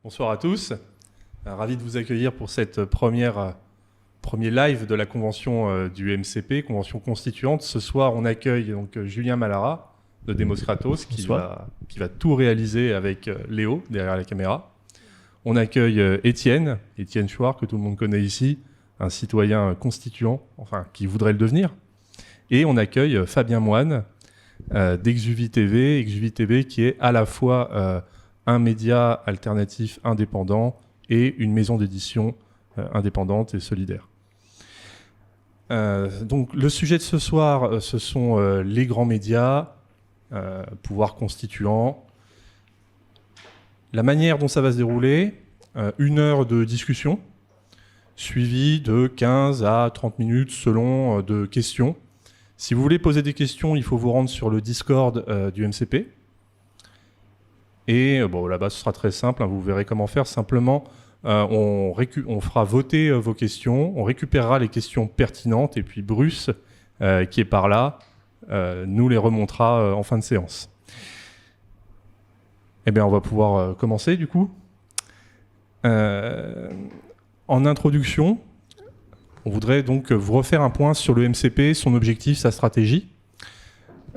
Bonsoir à tous. Ravi de vous accueillir pour cette premier live de la convention du MCP, convention constituante. Ce soir, on accueille donc Julien Malara de Demos Kratos qui va tout réaliser avec Léo derrière la caméra. On accueille Étienne Chouard, que tout le monde connaît ici, un citoyen constituant, enfin qui voudrait le devenir. Et on accueille Fabien Moine d'Exuvie TV, qui est à la fois un média alternatif indépendant et une maison d'édition indépendante et solidaire. Donc le sujet de ce soir, ce sont les grands médias, pouvoir constituant, la manière dont ça va se dérouler, 1 heure de discussion, suivie de 15 à 30 minutes selon de questions. Si vous voulez poser des questions, il faut vous rendre sur le Discord du MCP. Et bon, là-bas, ce sera très simple, hein, vous verrez comment faire. Simplement, on fera voter vos questions, on récupérera les questions pertinentes, et puis Bruce, qui est par là, nous les remontera en fin de séance. Eh bien, on va pouvoir commencer, du coup. En introduction, on voudrait donc vous refaire un point sur le MCP, son objectif, sa stratégie.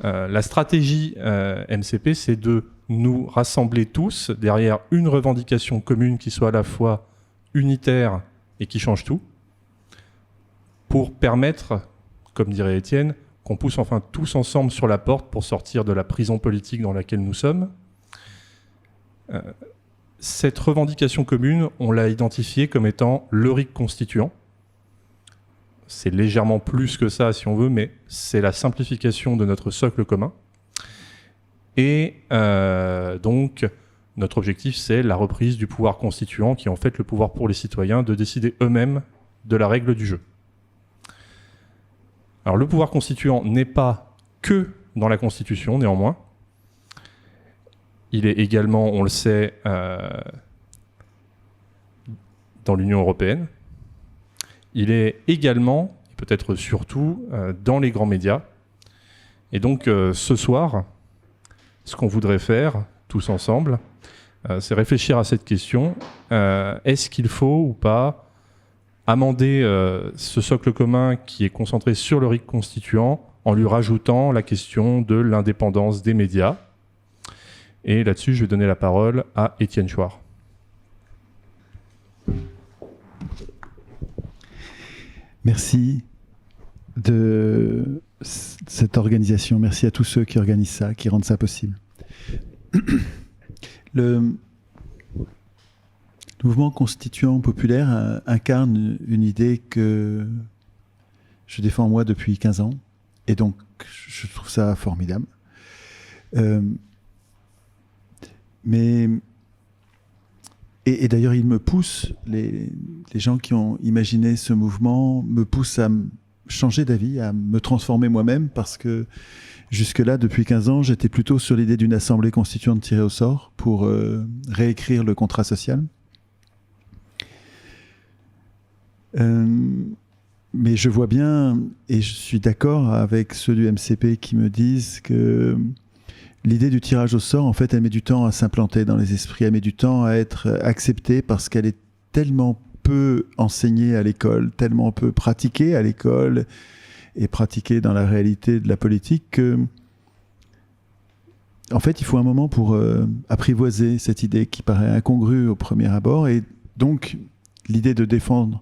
La stratégie MCP, c'est de nous rassembler tous derrière une revendication commune qui soit à la fois unitaire et qui change tout, pour permettre, comme dirait Étienne, qu'on pousse enfin tous ensemble sur la porte pour sortir de la prison politique dans laquelle nous sommes. Cette revendication commune, on l'a identifiée comme étant le RIC constituant. C'est légèrement plus que ça si on veut, mais c'est la simplification de notre socle commun. Et donc, notre objectif, c'est la reprise du pouvoir constituant, qui est en fait le pouvoir pour les citoyens de décider eux-mêmes de la règle du jeu. Alors, le pouvoir constituant n'est pas que dans la Constitution, néanmoins. Il est également, on le sait, dans l'Union européenne. Il est également, peut-être surtout, dans les grands médias. Et donc, ce soir, ce qu'on voudrait faire, tous ensemble, c'est réfléchir à cette question. Est-ce qu'il faut ou pas amender ce socle commun qui est concentré sur le RIC constituant en lui rajoutant la question de l'indépendance des médias? Et là-dessus, je vais donner la parole à Étienne Chouard. Merci de cette organisation. Merci à tous ceux qui organisent ça, qui rendent ça possible. Le mouvement constituant populaire incarne une idée que je défends moi depuis 15 ans. Et donc, je trouve ça formidable. Et d'ailleurs, il me pousse, les gens qui ont imaginé ce mouvement me poussent à changer d'avis, à me transformer moi-même, parce que jusque-là, depuis 15 ans, j'étais plutôt sur l'idée d'une assemblée constituante tirée au sort pour réécrire le contrat social. Mais je vois bien, et je suis d'accord avec ceux du MCP qui me disent que l'idée du tirage au sort, en fait, elle met du temps à s'implanter dans les esprits, elle met du temps à être acceptée parce qu'elle est tellement peu enseignée à l'école, tellement peu pratiquée à l'école et pratiquée dans la réalité de la politique que, en fait, il faut un moment pour apprivoiser cette idée qui paraît incongrue au premier abord. Et donc, l'idée de défendre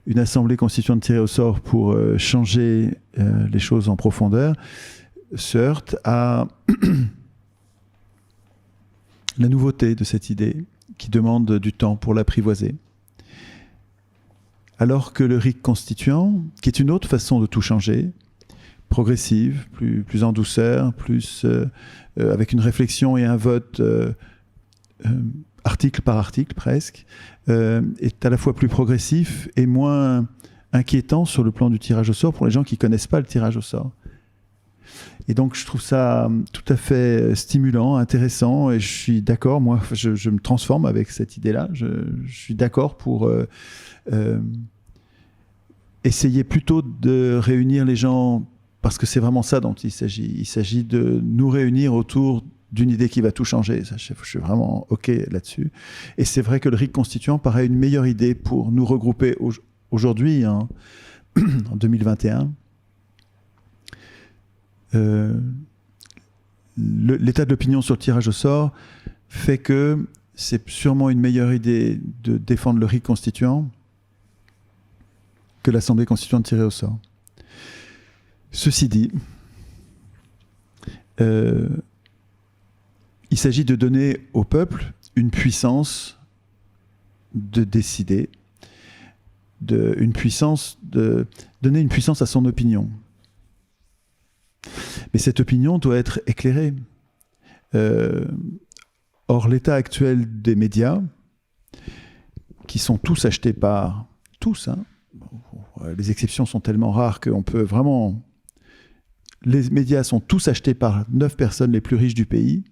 une assemblée constituante tirée au sort pour changer les choses en profondeur se heurte à la nouveauté de cette idée qui demande du temps pour l'apprivoiser. Alors que le RIC constituant, qui est une autre façon de tout changer, progressive, plus en douceur, plus avec une réflexion et un vote article par article presque, est à la fois plus progressif et moins inquiétant sur le plan du tirage au sort pour les gens qui ne connaissent pas le tirage au sort. Et donc, je trouve ça tout à fait stimulant, intéressant, et je suis d'accord, moi, je me transforme avec cette idée-là. Je suis d'accord pour essayer plutôt de réunir les gens, parce que c'est vraiment ça dont il s'agit. Il s'agit de nous réunir autour d'une idée qui va tout changer. Ça, je suis vraiment OK là-dessus. Et c'est vrai que le RIC constituant paraît une meilleure idée pour nous regrouper aujourd'hui, hein, en 2021. L'état de l'opinion sur le tirage au sort fait que c'est sûrement une meilleure idée de défendre le RIC constituant que l'Assemblée constituante tirée au sort. Ceci dit, il s'agit de donner au peuple une puissance de décider, donner une puissance à son opinion. Mais cette opinion doit être éclairée. Or, l'état actuel des médias, qui sont tous achetés par tous, hein, les exceptions sont tellement rares qu'on peut vraiment... Les médias sont tous achetés par 9 personnes les plus riches du pays,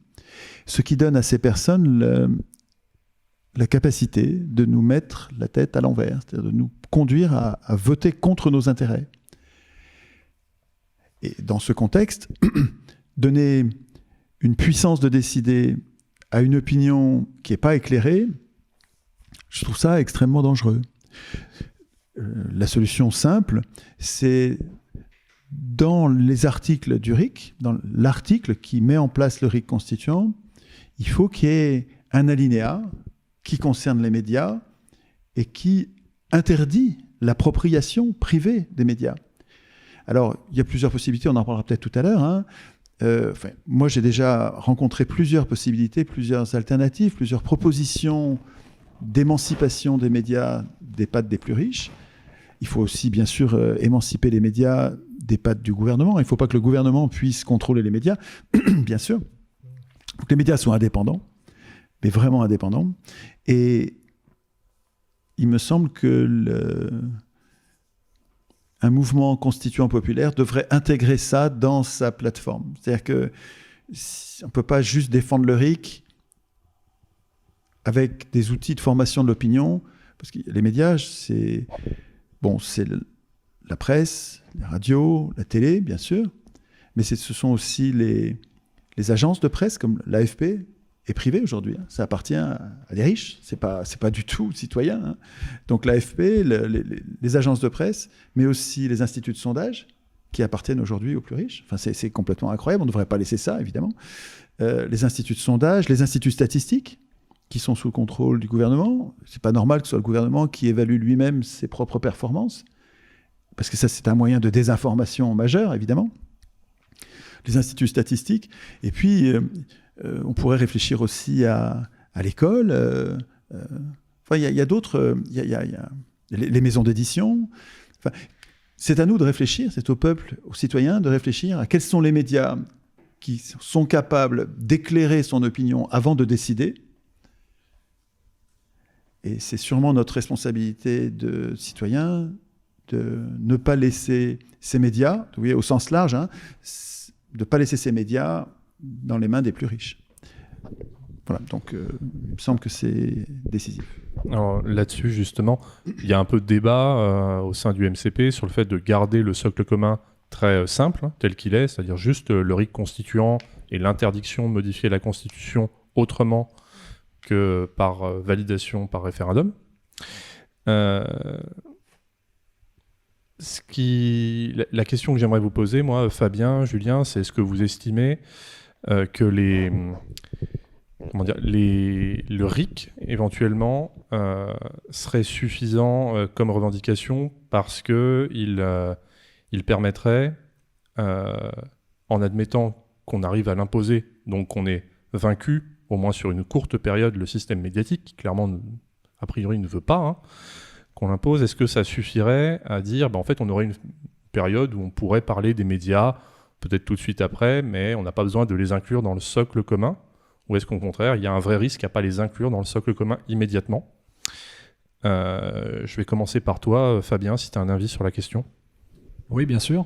ce qui donne à ces personnes la capacité de nous mettre la tête à l'envers, c'est-à-dire de nous conduire à voter contre nos intérêts. Et dans ce contexte, donner une puissance de décider à une opinion qui n'est pas éclairée, je trouve ça extrêmement dangereux. La solution simple, c'est dans les articles du RIC, dans l'article qui met en place le RIC constituant, il faut qu'il y ait un alinéa qui concerne les médias et qui interdit l'appropriation privée des médias. Alors, il y a plusieurs possibilités, on en parlera peut-être tout à l'heure, hein. Moi, j'ai déjà rencontré plusieurs possibilités, plusieurs alternatives, plusieurs propositions d'émancipation des médias des pattes des plus riches. Il faut aussi, bien sûr, émanciper les médias des pattes du gouvernement. Il ne faut pas que le gouvernement puisse contrôler les médias, bien sûr. Il faut que les médias soient indépendants, mais vraiment indépendants. Et il me semble que un mouvement constituant populaire devrait intégrer ça dans sa plateforme. C'est-à-dire qu'on ne peut pas juste défendre le RIC avec des outils de formation de l'opinion, parce que les médias, c'est la presse, les radios, la télé, bien sûr, mais ce sont aussi les agences de presse, comme l'AFP, est privée aujourd'hui. Ça appartient à des riches, c'est pas du tout citoyen. Hein. Donc l'AFP, les agences de presse, mais aussi les instituts de sondage, qui appartiennent aujourd'hui aux plus riches. Enfin, c'est complètement incroyable, on ne devrait pas laisser ça, évidemment. Les instituts de sondage, les instituts statistiques, qui sont sous le contrôle du gouvernement. C'est pas normal que ce soit le gouvernement qui évalue lui-même ses propres performances, parce que ça, c'est un moyen de désinformation majeur, évidemment. Les instituts statistiques. Et puis, on pourrait réfléchir aussi à l'école. Enfin, il y a d'autres... Il y a les maisons d'édition. Enfin, c'est à nous de réfléchir, c'est au peuple, aux citoyens, de réfléchir à quels sont les médias qui sont capables d'éclairer son opinion avant de décider. Et c'est sûrement notre responsabilité de citoyens de ne pas laisser ces médias, vous voyez, au sens large, hein, de ne pas laisser ces médias dans les mains des plus riches. Voilà, donc il me semble que c'est décisif. Alors là-dessus, justement, il y a un peu de débat au sein du MCP sur le fait de garder le socle commun très simple, hein, tel qu'il est, c'est-à-dire juste le RIC constituant et l'interdiction de modifier la Constitution autrement que par validation par référendum. La question que j'aimerais vous poser, moi, Fabien, Julien, c'est est-ce que vous estimez que le RIC, éventuellement, serait suffisant comme revendication parce qu'il permettrait, en admettant qu'on arrive à l'imposer, donc qu'on est vaincu, au moins sur une courte période, le système médiatique, qui clairement, a priori, ne veut pas, hein, qu'on l'impose, est-ce que ça suffirait à dire, en fait, on aurait une période où on pourrait parler des médias, peut-être tout de suite après, mais on n'a pas besoin de les inclure dans le socle commun, ou est-ce qu'au contraire, il y a un vrai risque à ne pas les inclure dans le socle commun immédiatement ? Je vais commencer par toi, Fabien, si tu as un avis sur la question. Oui, bien sûr.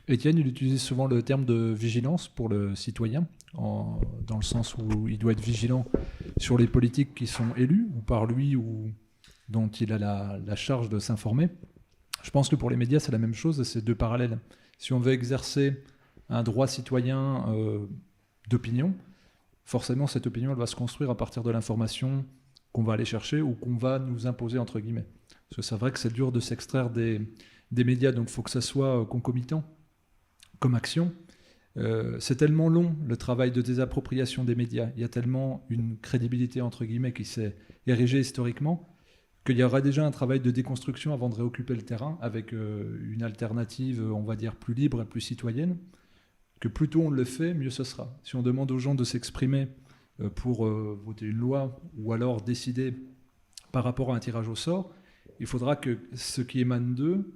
Étienne, il utilise souvent le terme de vigilance pour le citoyen, dans le sens où il doit être vigilant sur les politiques qui sont élus, ou par lui, ou dont il a la charge de s'informer. Je pense que pour les médias, c'est la même chose, c'est deux parallèles. Si on veut exercer un droit citoyen d'opinion, forcément cette opinion elle va se construire à partir de l'information qu'on va aller chercher ou qu'on va nous imposer entre guillemets. Parce que c'est vrai que c'est dur de s'extraire des médias, donc il faut que ça soit concomitant comme action. C'est tellement long le travail de désappropriation des médias, il y a tellement une crédibilité entre guillemets qui s'est érigée historiquement qu'il y aura déjà un travail de déconstruction avant de réoccuper le terrain avec une alternative, on va dire, plus libre et plus citoyenne, que plus tôt on le fait, mieux ce sera. Si on demande aux gens de s'exprimer pour voter une loi ou alors décider par rapport à un tirage au sort, il faudra que ce qui émane d'eux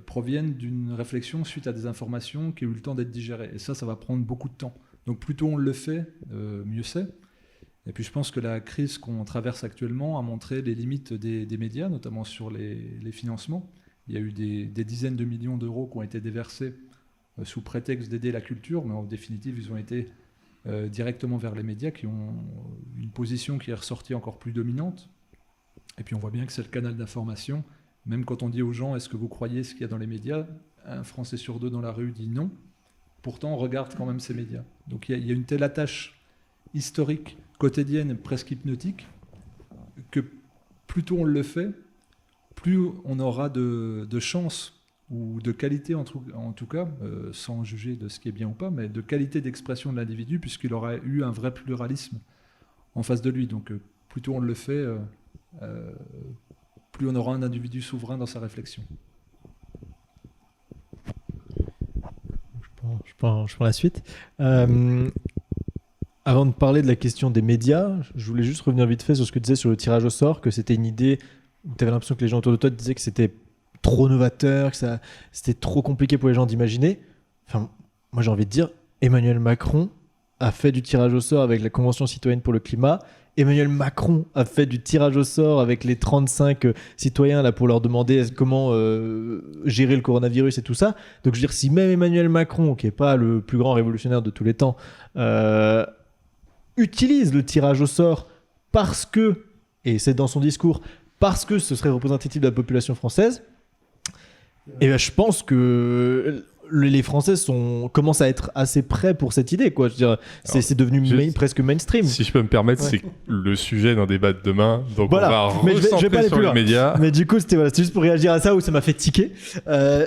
proviennent d'une réflexion suite à des informations qui ont eu le temps d'être digérées. Et ça va prendre beaucoup de temps. Donc plus tôt on le fait, mieux c'est. Et puis je pense que la crise qu'on traverse actuellement a montré les limites des médias, notamment sur les financements. Il y a eu des dizaines de millions d'euros qui ont été déversés sous prétexte d'aider la culture, mais en définitive ils ont été directement vers les médias qui ont une position qui est ressortie encore plus dominante. Et puis on voit bien que c'est le canal d'information. Même quand on dit aux gens « Est-ce que vous croyez ce qu'il y a dans les médias ?», un Français sur 2 dans la rue dit non. Pourtant, on regarde quand même ces médias. Donc il y a une telle attache historique, quotidienne, presque hypnotique, que plus tôt on le fait, plus on aura de chance ou de qualité, en tout cas, sans juger de ce qui est bien ou pas, mais de qualité d'expression de l'individu, puisqu'il aura eu un vrai pluralisme en face de lui. Donc plus tôt on le fait, plus on aura un individu souverain dans sa réflexion. Je prends la suite. Avant de parler de la question des médias, je voulais juste revenir vite fait sur ce que tu disais sur le tirage au sort, que c'était une idée où tu avais l'impression que les gens autour de toi te disaient que c'était trop novateur, que c'était trop compliqué pour les gens d'imaginer. Enfin, moi j'ai envie de dire, Emmanuel Macron a fait du tirage au sort avec la Convention citoyenne pour le climat. Emmanuel Macron a fait du tirage au sort avec les 35 citoyens là, pour leur demander comment gérer le coronavirus et tout ça. Donc je veux dire, si même Emmanuel Macron, qui n'est pas le plus grand révolutionnaire de tous les temps, utilise le tirage au sort parce que, et c'est dans son discours, parce que ce serait représentatif de la population française, et ben je pense que les Français commencent à être assez prêts pour cette idée, quoi. Je veux dire, c'est devenu presque mainstream. Si je peux me permettre, c'est le sujet d'un débat de demain, donc voilà. on va recentrer sur les médias. Mais du coup, c'était juste pour réagir à ça où ça m'a fait tiquer.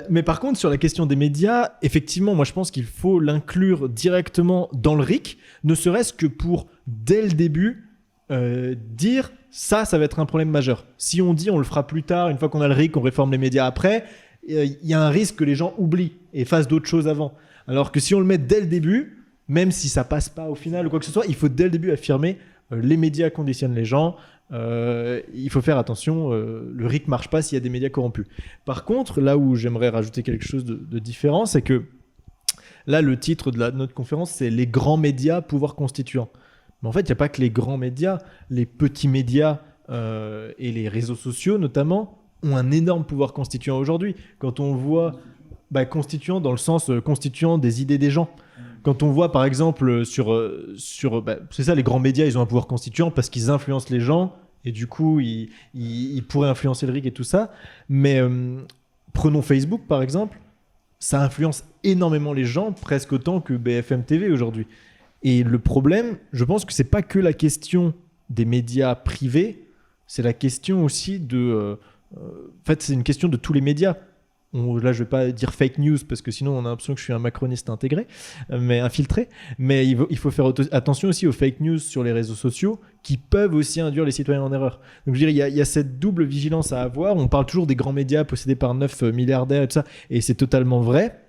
Mais par contre, sur la question des médias, effectivement, moi je pense qu'il faut l'inclure directement dans le RIC, ne serait-ce que pour, dès le début, dire ça va être un problème majeur. Si on dit on le fera plus tard, une fois qu'on a le RIC, on réforme les médias après, il y a un risque que les gens oublient et fassent d'autres choses avant. Alors que si on le met dès le début, même si ça passe pas au final ou quoi que ce soit, il faut dès le début affirmer les médias conditionnent les gens, il faut faire attention, le RIC marche pas s'il y a des médias corrompus. Par contre, là où j'aimerais rajouter quelque chose de différent, c'est que là, le titre de notre conférence, c'est « Les grands médias, pouvoir constituant ». Mais en fait, il n'y a pas que les grands médias, les petits médias et les réseaux sociaux notamment ont un énorme pouvoir constituant aujourd'hui. Quand on voit constituant dans le sens constituant des idées des gens. Quand on voit par exemple c'est ça, les grands médias, ils ont un pouvoir constituant parce qu'ils influencent les gens et du coup ils pourraient influencer le RIC et tout ça. Mais prenons Facebook par exemple, ça influence énormément les gens, presque autant que BFM TV aujourd'hui. Et le problème, je pense que c'est pas que la question des médias privés, c'est la question aussi de en fait, c'est une question de tous les médias. Là, je vais pas dire fake news parce que sinon, on a l'impression que je suis un macroniste intégré, mais infiltré. Mais il faut faire attention aussi aux fake news sur les réseaux sociaux qui peuvent aussi induire les citoyens en erreur. Donc, je dirais, il y a cette double vigilance à avoir. On parle toujours des grands médias possédés par 9 milliardaires et tout ça, et c'est totalement vrai.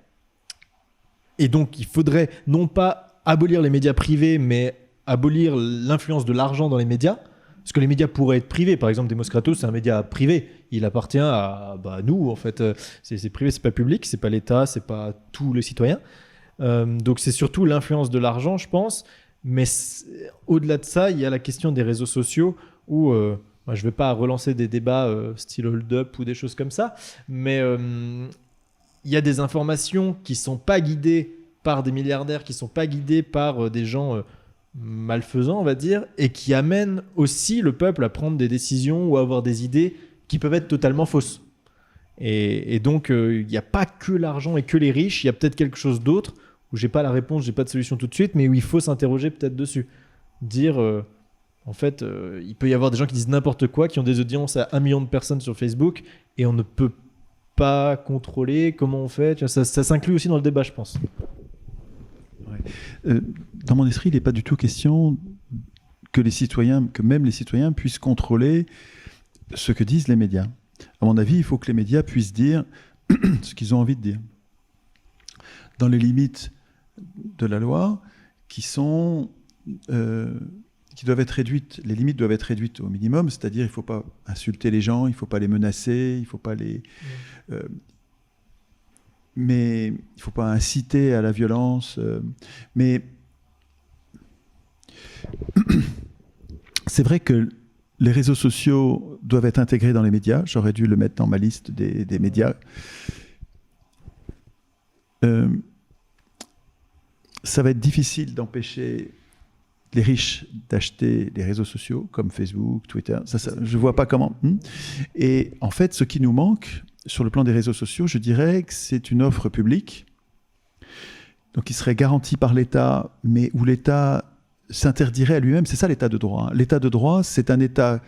Et donc, il faudrait non pas abolir les médias privés, mais abolir l'influence de l'argent dans les médias. Parce que les médias pourraient être privés. Par exemple, Demos Kratos, c'est un média privé. Il appartient à nous, en fait. C'est privé, c'est pas public, c'est pas l'État, c'est pas tous les citoyens. Donc c'est surtout l'influence de l'argent, je pense. Mais au-delà de ça, il y a la question des réseaux sociaux où moi, je vais pas relancer des débats style hold-up ou des choses comme ça. Mais il y a des informations qui sont pas guidées par des milliardaires, qui sont pas guidées par des gens malfaisants, on va dire, et qui amènent aussi le peuple à prendre des décisions ou à avoir des idées qui peuvent être totalement fausses. Et donc, il n'y a pas que l'argent et que les riches, il y a peut-être quelque chose d'autre où j'ai pas la réponse, j'ai pas de solution tout de suite, mais où il faut s'interroger peut-être dessus. Dire, en fait, il peut y avoir des gens qui disent n'importe quoi, qui ont des audiences à 1 million de personnes sur Facebook, et on ne peut pas contrôler comment on fait. Tu vois, ça s'inclut aussi dans le débat, je pense. Dans mon esprit, il n'est pas du tout question que même les citoyens puissent contrôler ce que disent les médias. À mon avis, il faut que les médias puissent dire ce qu'ils ont envie de dire, dans les limites de la loi, qui doivent être réduites. Les limites doivent être réduites au minimum, c'est-à-dire il ne faut pas insulter les gens, il ne faut pas les menacer, il ne faut pas mais il ne faut pas inciter à la violence. Mais c'est vrai que les réseaux sociaux doivent être intégrés dans les médias. J'aurais dû le mettre dans ma liste des médias. Ça va être difficile d'empêcher les riches d'acheter des réseaux sociaux comme Facebook, Twitter. Je ne vois pas comment. Et en fait, ce qui nous manque sur le plan des réseaux sociaux, je dirais que c'est une offre publique, donc qui serait garantie par l'État, mais où l'État s'interdirait à lui-même. C'est ça l'état de droit. L'état de droit, c'est un État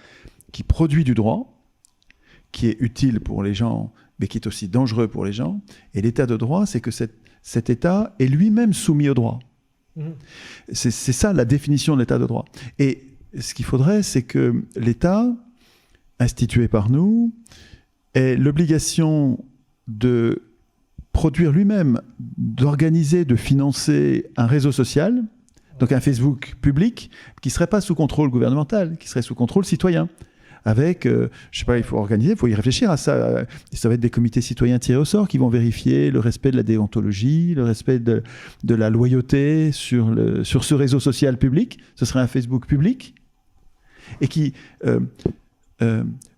qui produit du droit, qui est utile pour les gens, mais qui est aussi dangereux pour les gens. Et l'état de droit, c'est que cet État est lui-même soumis au droit. C'est ça la définition de l'état de droit. Et ce qu'il faudrait, c'est que l'État, institué par nous, ait l'obligation de produire lui-même, d'organiser, de financer un réseau social, donc un Facebook public, qui ne serait pas sous contrôle gouvernemental, qui serait sous contrôle citoyen. Avec, je ne sais pas, il faut organiser, il faut y réfléchir à ça. Ça va être des comités citoyens tirés au sort qui vont vérifier le respect de la déontologie, le respect de la loyauté sur ce réseau social public. Ce serait un Facebook public. Et qui,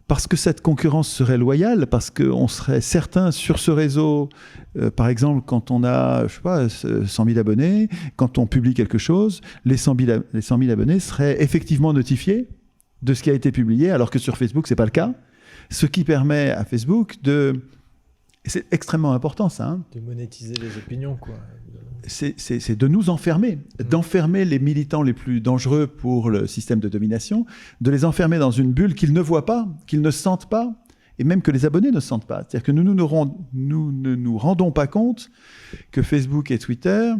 parce que cette concurrence serait loyale, parce qu'on serait certain sur ce réseau, par exemple, quand on a, je sais pas, 100 000 abonnés, quand on publie quelque chose, les 100 000 abonnés seraient effectivement notifiés de ce qui a été publié, alors que sur Facebook, ce n'est pas le cas. Ce qui permet à Facebook de... Et c'est extrêmement important, ça. Hein, de monétiser les opinions, quoi. C'est de nous enfermer, d'enfermer les militants les plus dangereux pour le système de domination, de les enfermer dans une bulle qu'ils ne voient pas, qu'ils ne sentent pas, et même que les abonnés ne sentent pas. C'est-à-dire que nous ne nous rendons pas compte que Facebook et Twitter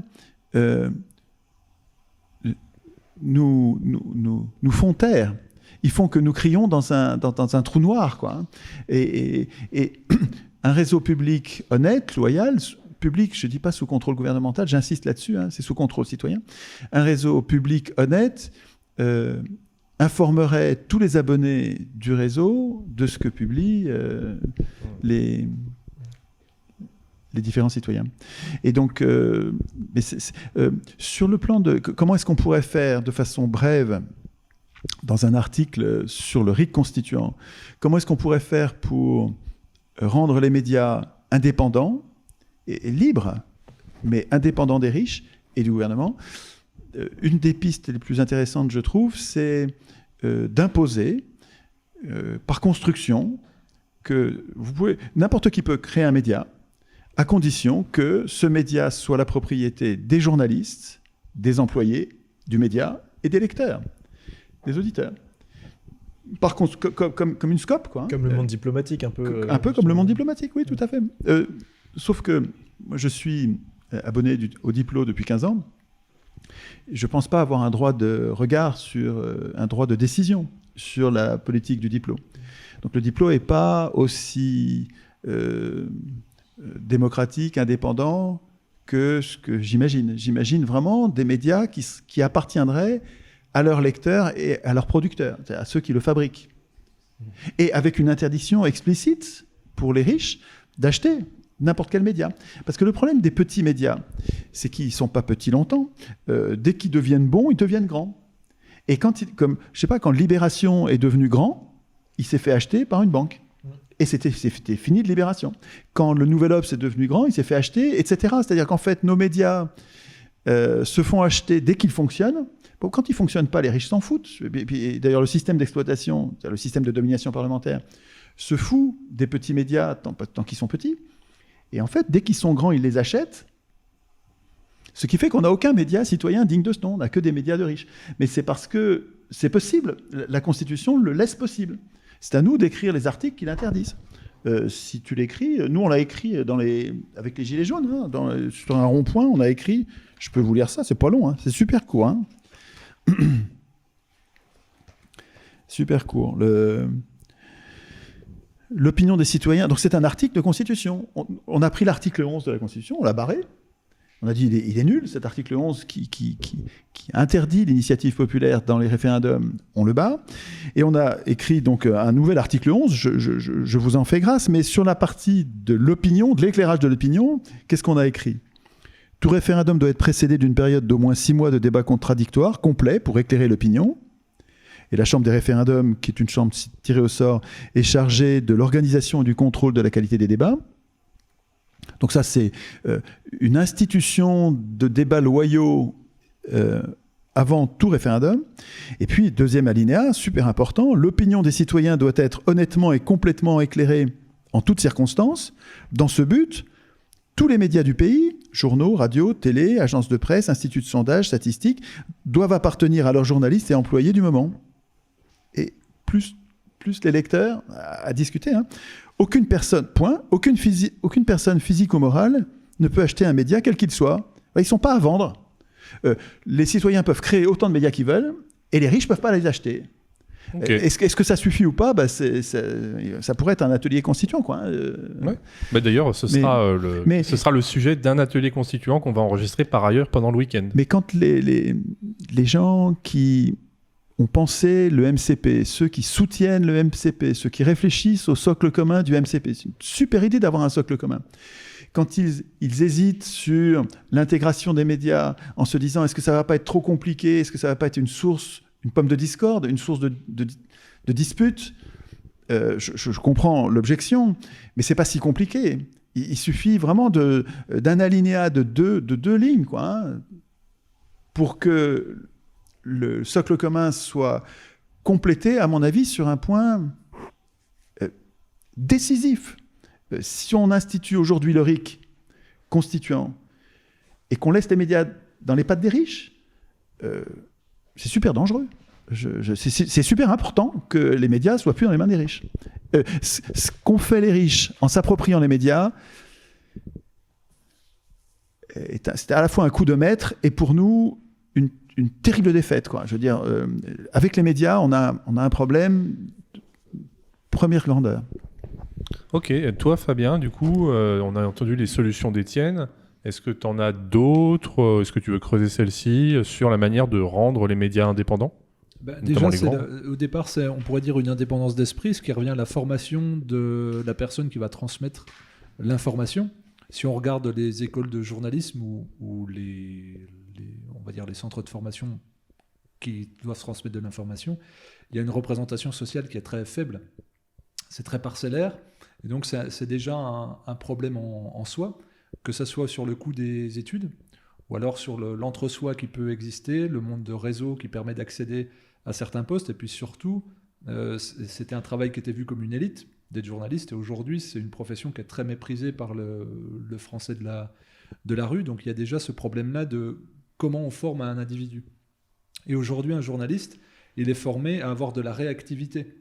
nous font taire. Ils font que nous crions dans un trou noir, quoi. Et un réseau public honnête, loyal, public, je ne dis pas sous contrôle gouvernemental, j'insiste là-dessus, hein, c'est sous contrôle citoyen. Un réseau public honnête informerait tous les abonnés du réseau de ce que publient les différents citoyens. Et donc, sur le plan de comment est-ce qu'on pourrait faire de façon brève, dans un article sur le RIC constituant, comment est-ce qu'on pourrait faire pour rendre les médias indépendants et libres, mais indépendants des riches et du gouvernement. Une des pistes les plus intéressantes, je trouve, c'est d'imposer, par construction, que n'importe qui peut créer un média, à condition que ce média soit la propriété des journalistes, des employés du média et des lecteurs, des auditeurs. Par contre, comme une scope, quoi. Comme le monde diplomatique, un peu. Un peu comme le monde diplomatique, oui, tout à fait. Sauf que moi, je suis abonné au Diplo depuis 15 ans. Je ne pense pas avoir un droit de regard un droit de décision sur la politique du Diplo. Donc le Diplo n'est pas aussi démocratique, indépendant que ce que j'imagine. J'imagine vraiment des médias qui appartiendraient à leurs lecteurs et à leurs producteurs, à ceux qui le fabriquent. Et avec une interdiction explicite pour les riches d'acheter n'importe quel média. Parce que le problème des petits médias, c'est qu'ils ne sont pas petits longtemps. Dès qu'ils deviennent bons, ils deviennent grands. Et quand Libération est devenu grand, il s'est fait acheter par une banque. Et c'était fini de Libération. Quand le Nouvel Obs est devenu grand, il s'est fait acheter, etc. C'est-à-dire qu'en fait, nos médias se font acheter dès qu'ils fonctionnent. Bon, quand ils ne fonctionnent pas, les riches s'en foutent. Et d'ailleurs, le système d'exploitation, le système de domination parlementaire, se fout des petits médias tant qu'ils sont petits. Et en fait, dès qu'ils sont grands, ils les achètent. Ce qui fait qu'on n'a aucun média citoyen digne de ce nom, on n'a que des médias de riches. Mais c'est parce que c'est possible, la Constitution le laisse possible. C'est à nous d'écrire les articles qui l'interdisent. Si tu l'écris, nous on l'a écrit avec les Gilets jaunes, hein, sur un rond-point, on a écrit, je peux vous lire ça, c'est pas long, hein, c'est super court. Hein. Super court. L'opinion des citoyens, donc c'est un article de Constitution. On a pris l'article 11 de la Constitution, on l'a barré. On a dit il est nul, cet article 11 qui interdit l'initiative populaire dans les référendums, on le bat. Et on a écrit donc un nouvel article 11, je vous en fais grâce, mais sur la partie de l'opinion, de l'éclairage de l'opinion, qu'est-ce qu'on a écrit ? Tout référendum doit être précédé d'une période d'au moins 6 mois de débat contradictoire, complet, pour éclairer l'opinion. Et la Chambre des référendums, qui est une chambre tirée au sort, est chargée de l'organisation et du contrôle de la qualité des débats. Donc ça, c'est une institution de débats loyaux avant tout référendum. Et puis, deuxième alinéa, super important, l'opinion des citoyens doit être honnêtement et complètement éclairée en toutes circonstances. Dans ce but, tous les médias du pays, journaux, radios, télé, agences de presse, instituts de sondage, statistiques, doivent appartenir à leurs journalistes et employés du moment. Et plus les lecteurs à discuter, hein. Aucune personne physique ou morale ne peut acheter un média quel qu'il soit. Ils ne sont pas à vendre. Les citoyens peuvent créer autant de médias qu'ils veulent et les riches ne peuvent pas les acheter. Okay. Est-ce que ça suffit ou pas ? Ça pourrait être un atelier constituant, quoi. Ouais. Bah d'ailleurs, ce sera le sujet d'un atelier constituant qu'on va enregistrer par ailleurs pendant le week-end. Mais quand les gens qui ont pensé le MCP, ceux qui soutiennent le MCP, ceux qui réfléchissent au socle commun du MCP, c'est une super idée d'avoir un socle commun. Quand ils hésitent sur l'intégration des médias en se disant est-ce que ça ne va pas être trop compliqué, est-ce que ça ne va pas être une pomme de discorde, une source de dispute, je comprends l'objection, mais ce n'est pas si compliqué. Il suffit vraiment d'un alinéa de deux lignes, quoi, hein, pour que le socle commun soit complété, à mon avis, sur un point décisif. Si on institue aujourd'hui le RIC constituant et qu'on laisse les médias dans les pattes des riches, c'est super dangereux. C'est super important que les médias soient plus dans les mains des riches. Ce qu'ont fait les riches en s'appropriant les médias, c'était à la fois un coup de maître et pour nous une terrible défaite, quoi. Je veux dire, avec les médias, on a un problème de première grandeur. Ok, et toi Fabien, du coup, on a entendu les solutions d'Étienne. Est-ce que tu en as d'autres ? Est-ce que tu veux creuser celle-ci sur la manière de rendre les médias indépendants ? Déjà, au départ, on pourrait dire une indépendance d'esprit, ce qui revient à la formation de la personne qui va transmettre l'information. Si on regarde les écoles de journalisme ou on va dire les centres de formation qui doivent transmettre de l'information, il y a une représentation sociale qui est très faible. C'est très parcellaire, et donc c'est déjà un problème en soi, que ce soit sur le coût des études, ou alors sur l'entre-soi qui peut exister, le monde de réseau qui permet d'accéder à certains postes, et puis surtout, c'était un travail qui était vu comme une élite d'être journaliste, et aujourd'hui c'est une profession qui est très méprisée par le français de la rue, donc il y a déjà ce problème-là de comment on forme un individu. Et aujourd'hui, un journaliste, il est formé à avoir de la réactivité.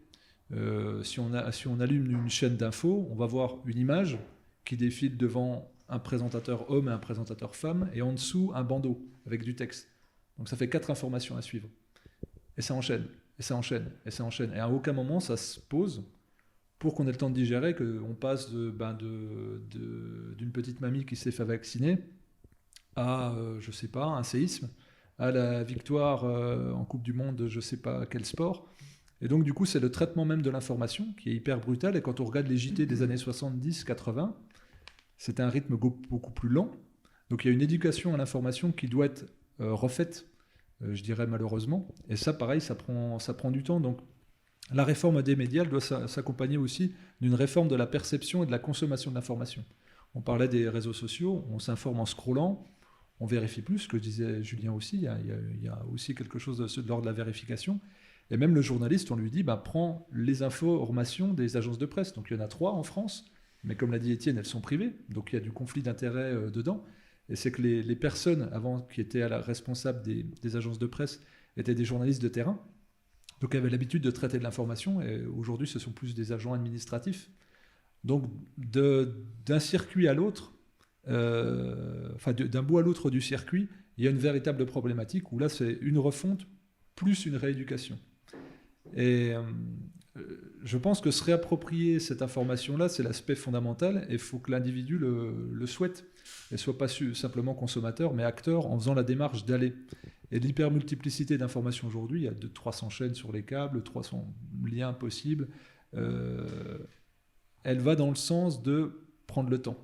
Si on allume une chaîne d'infos, on va voir une image qui défile devant un présentateur homme et un présentateur femme, et en dessous, un bandeau avec du texte. Donc ça fait 4 informations à suivre. Et ça enchaîne, et ça enchaîne, et ça enchaîne. Et à aucun moment, ça se pose pour qu'on ait le temps de digérer, qu'on passe d'une petite mamie qui s'est fait vacciner à, je sais pas, un séisme, à la victoire en Coupe du Monde de je sais pas quel sport. Et donc, du coup, c'est le traitement même de l'information qui est hyper brutal. Et quand on regarde les JT des années 70-80, c'était un rythme beaucoup plus lent. Donc, il y a une éducation à l'information qui doit être refaite, je dirais malheureusement. Et ça, pareil, ça prend du temps. Donc, la réforme des médias doit s'accompagner aussi d'une réforme de la perception et de la consommation de l'information. On parlait des réseaux sociaux, on s'informe en scrollant, on vérifie plus, ce que disait Julien aussi. Il y a aussi quelque chose de l'ordre de la vérification. Et même le journaliste, on lui dit, prends les informations des agences de presse. Donc il y en a 3 en France, mais comme l'a dit Étienne, elles sont privées, donc il y a du conflit d'intérêts dedans. Et c'est que les personnes avant qui étaient responsables des agences de presse étaient des journalistes de terrain, donc avaient l'habitude de traiter de l'information, et aujourd'hui ce sont plus des agents administratifs. Donc d'un circuit à l'autre, d'un bout à l'autre du circuit, il y a une véritable problématique où là c'est une refonte plus une rééducation. Et je pense que se réapproprier cette information-là, c'est l'aspect fondamental, et il faut que l'individu le souhaite, et soit pas simplement consommateur, mais acteur en faisant la démarche d'aller. Et l'hypermultiplicité d'informations aujourd'hui, il y a 300 chaînes sur les câbles, 300 liens possibles, elle va dans le sens de prendre le temps.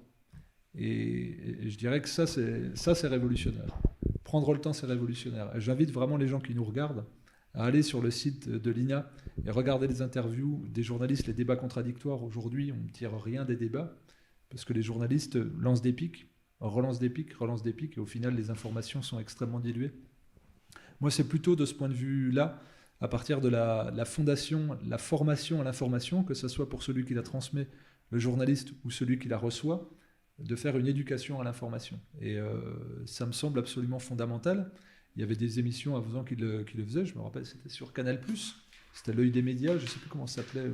Et je dirais que ça c'est révolutionnaire. Prendre le temps, c'est révolutionnaire. Et j'invite vraiment les gens qui nous regardent à aller sur le site de l'INA et regarder les interviews des journalistes, les débats contradictoires. Aujourd'hui, on ne tire rien des débats, parce que les journalistes lancent des pics, relancent des pics, et au final, les informations sont extrêmement diluées. Moi, c'est plutôt de ce point de vue-là, à partir de la fondation, la formation à l'information, que ce soit pour celui qui la transmet, le journaliste, ou celui qui la reçoit, de faire une éducation à l'information. Et ça me semble absolument fondamental. Il y avait des émissions avant qui le faisaient, je me rappelle, c'était sur Canal+, c'était l'œil des médias, je ne sais plus comment ça s'appelait.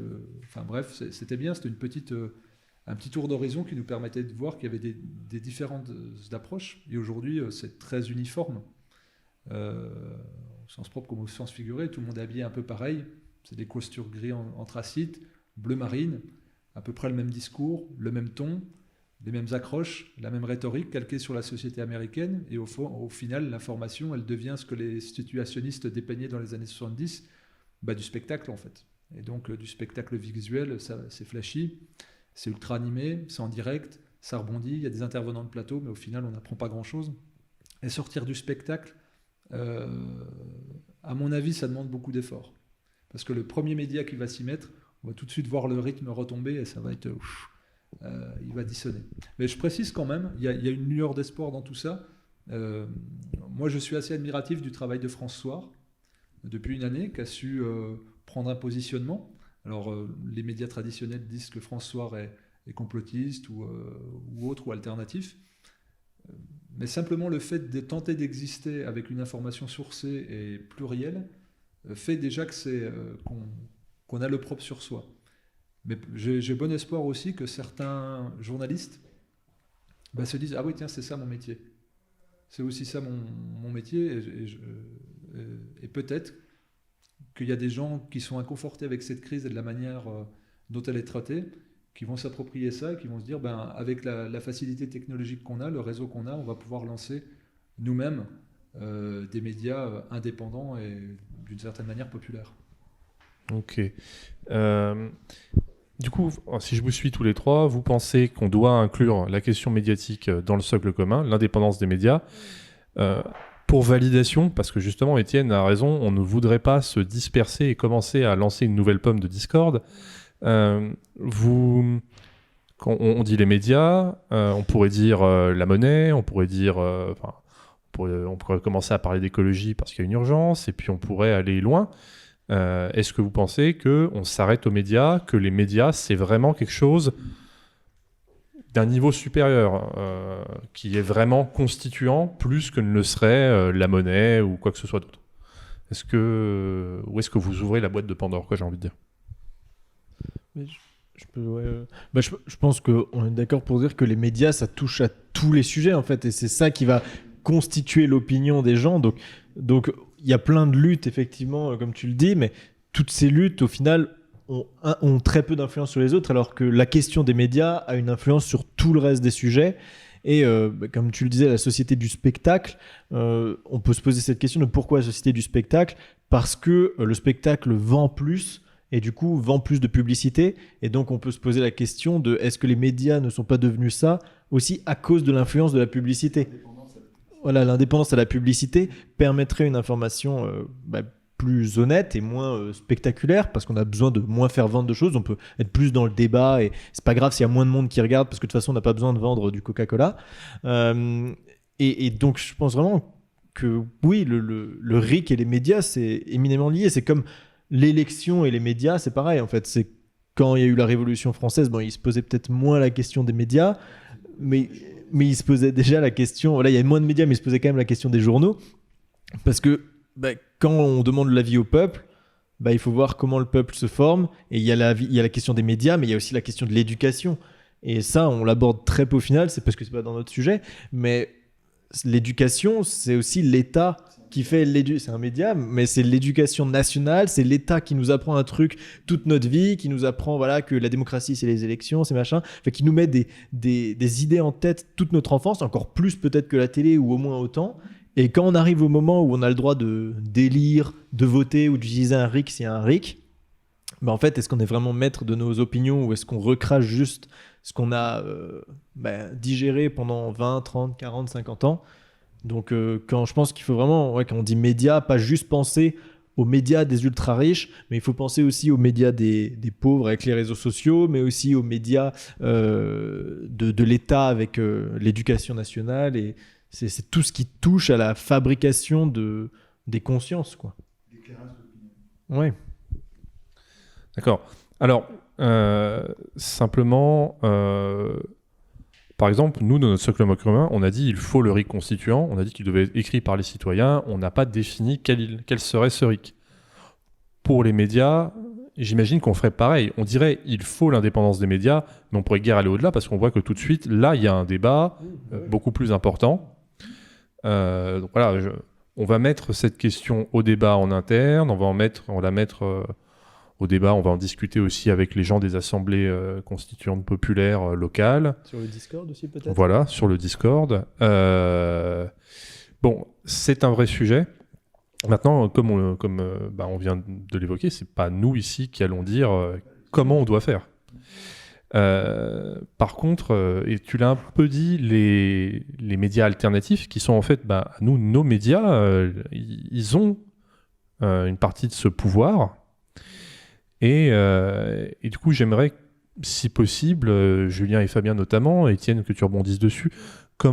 Enfin bref, c'était bien, c'était un petit tour d'horizon qui nous permettait de voir qu'il y avait des différentes approches. Et aujourd'hui, c'est très uniforme. Au sens propre comme au sens figuré, tout le monde est habillé un peu pareil. C'est des costumes gris anthracite, bleu marine, à peu près le même discours, le même ton, les mêmes accroches, la même rhétorique calquée sur la société américaine, et au final, l'information, elle devient ce que les situationnistes dépeignaient dans les années 70, du spectacle en fait. Et donc du spectacle visuel, c'est flashy, c'est ultra animé, c'est en direct, ça rebondit, il y a des intervenants de plateau, mais au final, on n'apprend pas grand-chose. Et sortir du spectacle, à mon avis, ça demande beaucoup d'efforts. Parce que le premier média qui va s'y mettre, on va tout de suite voir le rythme retomber, et ça va être... il va dissonner. Mais je précise quand même, il y a une lueur d'espoir dans tout ça. Moi, je suis assez admiratif du travail de France Soir, depuis une année, qui a su prendre un positionnement. Alors, les médias traditionnels disent que France Soir est complotiste ou autre, ou alternatif. Mais simplement le fait de tenter d'exister avec une information sourcée et plurielle fait déjà que qu'on a le propre sur soi. Mais j'ai bon espoir aussi que certains journalistes se disent « Ah oui, tiens, c'est ça mon métier. C'est aussi ça mon métier. » Et peut-être qu'il y a des gens qui sont inconfortés avec cette crise et de la manière dont elle est traitée, qui vont s'approprier ça et qui vont se dire avec la facilité technologique qu'on a, le réseau qu'on a, on va pouvoir lancer nous-mêmes des médias indépendants et d'une certaine manière populaires. Ok. Du coup, si je vous suis tous les trois, vous pensez qu'on doit inclure la question médiatique dans le socle commun, l'indépendance des médias, pour validation, parce que justement, Étienne a raison, on ne voudrait pas se disperser et commencer à lancer une nouvelle pomme de Discord. Quand on dit les médias, on pourrait dire la monnaie, on pourrait dire... on pourrait commencer à parler d'écologie parce qu'il y a une urgence, et puis on pourrait aller loin. Est-ce que vous pensez qu'on s'arrête aux médias, que les médias, c'est vraiment quelque chose d'un niveau supérieur, qui est vraiment constituant plus que ne le serait la monnaie ou quoi que ce soit d'autre? Ou est-ce que vous ouvrez la boîte de Pandore, j'ai envie de dire? Je pense qu'on est d'accord pour dire que les médias, ça touche à tous les sujets en fait, et c'est ça qui va constituer l'opinion des gens. Donc il y a plein de luttes, effectivement, comme tu le dis, mais toutes ces luttes, au final, ont très peu d'influence sur les autres, alors que la question des médias a une influence sur tout le reste des sujets. Et comme tu le disais, la société du spectacle, on peut se poser cette question de pourquoi la société du spectacle? Parce que le spectacle vend plus, et du coup vend plus de publicité. Et donc on peut se poser la question de est-ce que les médias ne sont pas devenus ça aussi à cause de l'influence de la publicité? Voilà, l'indépendance à la publicité permettrait une information plus honnête et moins spectaculaire, parce qu'on a besoin de moins faire vendre de choses, on peut être plus dans le débat, et c'est pas grave s'il y a moins de monde qui regarde, parce que de toute façon on n'a pas besoin de vendre du Coca-Cola. Et donc je pense vraiment que oui, le RIC et les médias, c'est éminemment lié. C'est comme l'élection et les médias, c'est pareil en fait. C'est quand il y a eu la Révolution française, il se posait peut-être moins la question des médias, mais Mais il se posait déjà la question, voilà, il y a moins de médias, mais il se posait quand même la question des journaux. Parce que quand on demande l'avis au peuple, il faut voir comment le peuple se forme. Et il y a la question des médias, mais il y a aussi la question de l'éducation. Et ça, on l'aborde très peu au final, c'est parce que c'est pas dans notre sujet. Mais l'éducation, c'est aussi l'État qui fait c'est un média, mais c'est l'éducation nationale, c'est l'État qui nous apprend un truc toute notre vie, qui nous apprend que la démocratie c'est les élections, c'est machin, qui nous met des idées en tête toute notre enfance, encore plus peut-être que la télé ou au moins autant. Et quand on arrive au moment où on a le droit d'élire, de voter ou d'utiliser un RIC s'il y a un RIC, en fait, est-ce qu'on est vraiment maître de nos opinions ou est-ce qu'on recrache juste ce qu'on a digéré pendant 20, 30, 40, 50 ans? Donc, quand je pense qu'il faut vraiment, quand on dit médias, pas juste penser aux médias des ultra riches, mais il faut penser aussi aux médias des pauvres avec les réseaux sociaux, mais aussi aux médias de l'État avec l'éducation nationale. Et c'est tout ce qui touche à la fabrication des consciences, quoi. Ouais. D'accord. Alors, simplement, par exemple, nous, dans notre socle commun, on a dit il faut le RIC constituant, on a dit qu'il devait être écrit par les citoyens, on n'a pas défini quel serait ce RIC. Pour les médias, j'imagine qu'on ferait pareil. On dirait il faut l'indépendance des médias, mais on pourrait guère aller au-delà parce qu'on voit que tout de suite, là, il y a un débat beaucoup plus important. Donc voilà, on va mettre cette question au débat en interne, on va la mettre au débat, on va en discuter aussi avec les gens des assemblées constituantes populaires locales. Sur le Discord aussi peut-être. Voilà, sur le Discord. Bon, c'est un vrai sujet. Maintenant, comme on vient de l'évoquer, c'est pas nous ici qui allons dire comment on doit faire. Par contre, et tu l'as un peu dit, les médias alternatifs qui sont en fait, nous, nos médias, ils ont une partie de ce pouvoir. Et du coup, j'aimerais, si possible, Julien et Fabien notamment, Étienne, que tu rebondisses dessus, que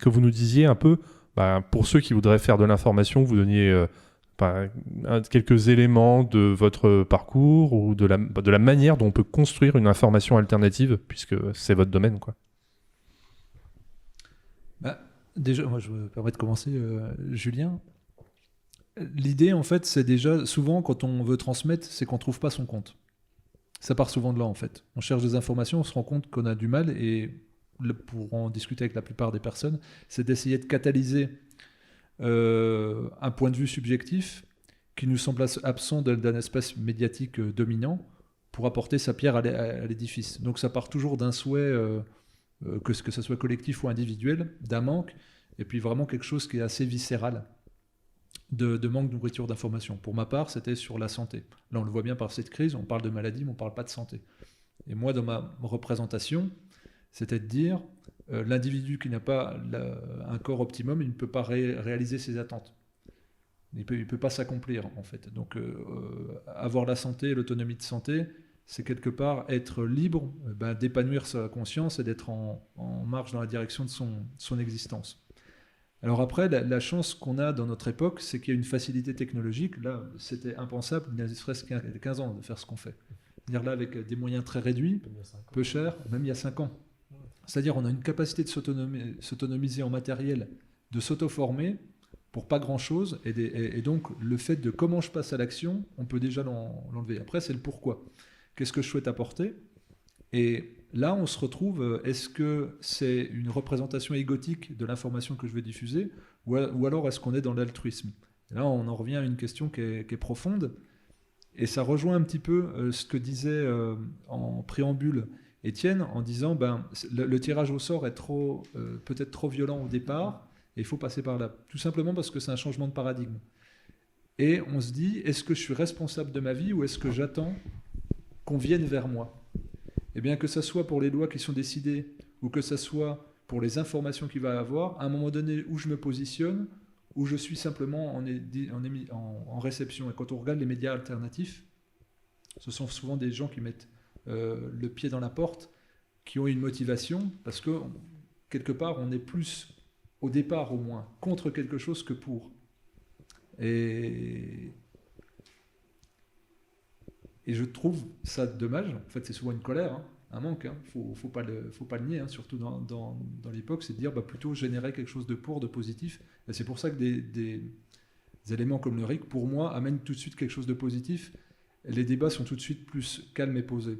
vous nous disiez un peu, pour ceux qui voudraient faire de l'information, vous donniez quelques éléments de votre parcours ou de la manière dont on peut construire une information alternative, puisque c'est votre domaine, quoi. Déjà, moi, je me permets de commencer, Julien. L'idée, en fait, c'est déjà, souvent, quand on veut transmettre, c'est qu'on ne trouve pas son compte. Ça part souvent de là, en fait. On cherche des informations, on se rend compte qu'on a du mal, et pour en discuter avec la plupart des personnes, c'est d'essayer de catalyser un point de vue subjectif qui nous semble absent d'un espace médiatique dominant pour apporter sa pierre à l'édifice. Donc ça part toujours d'un souhait, que ça soit collectif ou individuel, d'un manque, et puis vraiment quelque chose qui est assez viscéral. De manque de nourriture d'information. Pour ma part, c'était sur la santé. Là, on le voit bien par cette crise, on parle de maladie, mais on ne parle pas de santé. Et moi, dans ma représentation, c'était de dire, l'individu qui n'a pas un corps optimum, il ne peut pas réaliser ses attentes. Il ne peut pas s'accomplir, en fait. Donc, avoir la santé, l'autonomie de santé, c'est quelque part être libre d'épanouir sa conscience et d'être en marche dans la direction de son existence. Alors après, la chance qu'on a dans notre époque, c'est qu'il y a une facilité technologique. Là, c'était impensable, il y a presque 15 ans de faire ce qu'on fait. C'est-à-dire là, avec des moyens très réduits, peu chers, même il y a 5 ans. C'est-à-dire on a une capacité de s'autonomiser en matériel, de s'auto-former pour pas grand-chose. Et donc, le fait de comment je passe à l'action, on peut déjà l'enlever. Après, c'est le pourquoi. Qu'est-ce que je souhaite apporter ? Et là, on se retrouve, est-ce que c'est une représentation égotique de l'information que je vais diffuser, ou alors est-ce qu'on est dans l'altruisme ? Et là, on en revient à une question qui est profonde, et ça rejoint un petit peu ce que disait en préambule Étienne, en disant le tirage au sort est peut-être trop violent au départ, et il faut passer par là, tout simplement parce que c'est un changement de paradigme. Et on se dit, est-ce que je suis responsable de ma vie, ou est-ce que j'attends qu'on vienne vers moi ? Eh bien, que ce soit pour les lois qui sont décidées ou que ce soit pour les informations qu'il va avoir, à un moment donné où je me positionne, où je suis simplement en réception. Et quand on regarde les médias alternatifs, ce sont souvent des gens qui mettent le pied dans la porte, qui ont une motivation, parce que quelque part, on est plus, au départ au moins, contre quelque chose que pour. Et je trouve ça dommage. En fait, c'est souvent une colère, un manque, hein. Faut pas le nier, hein, surtout dans l'époque, c'est de dire plutôt générer quelque chose de positif. Et c'est pour ça que des éléments comme le RIC, pour moi, amènent tout de suite quelque chose de positif. Les débats sont tout de suite plus calmes et posés.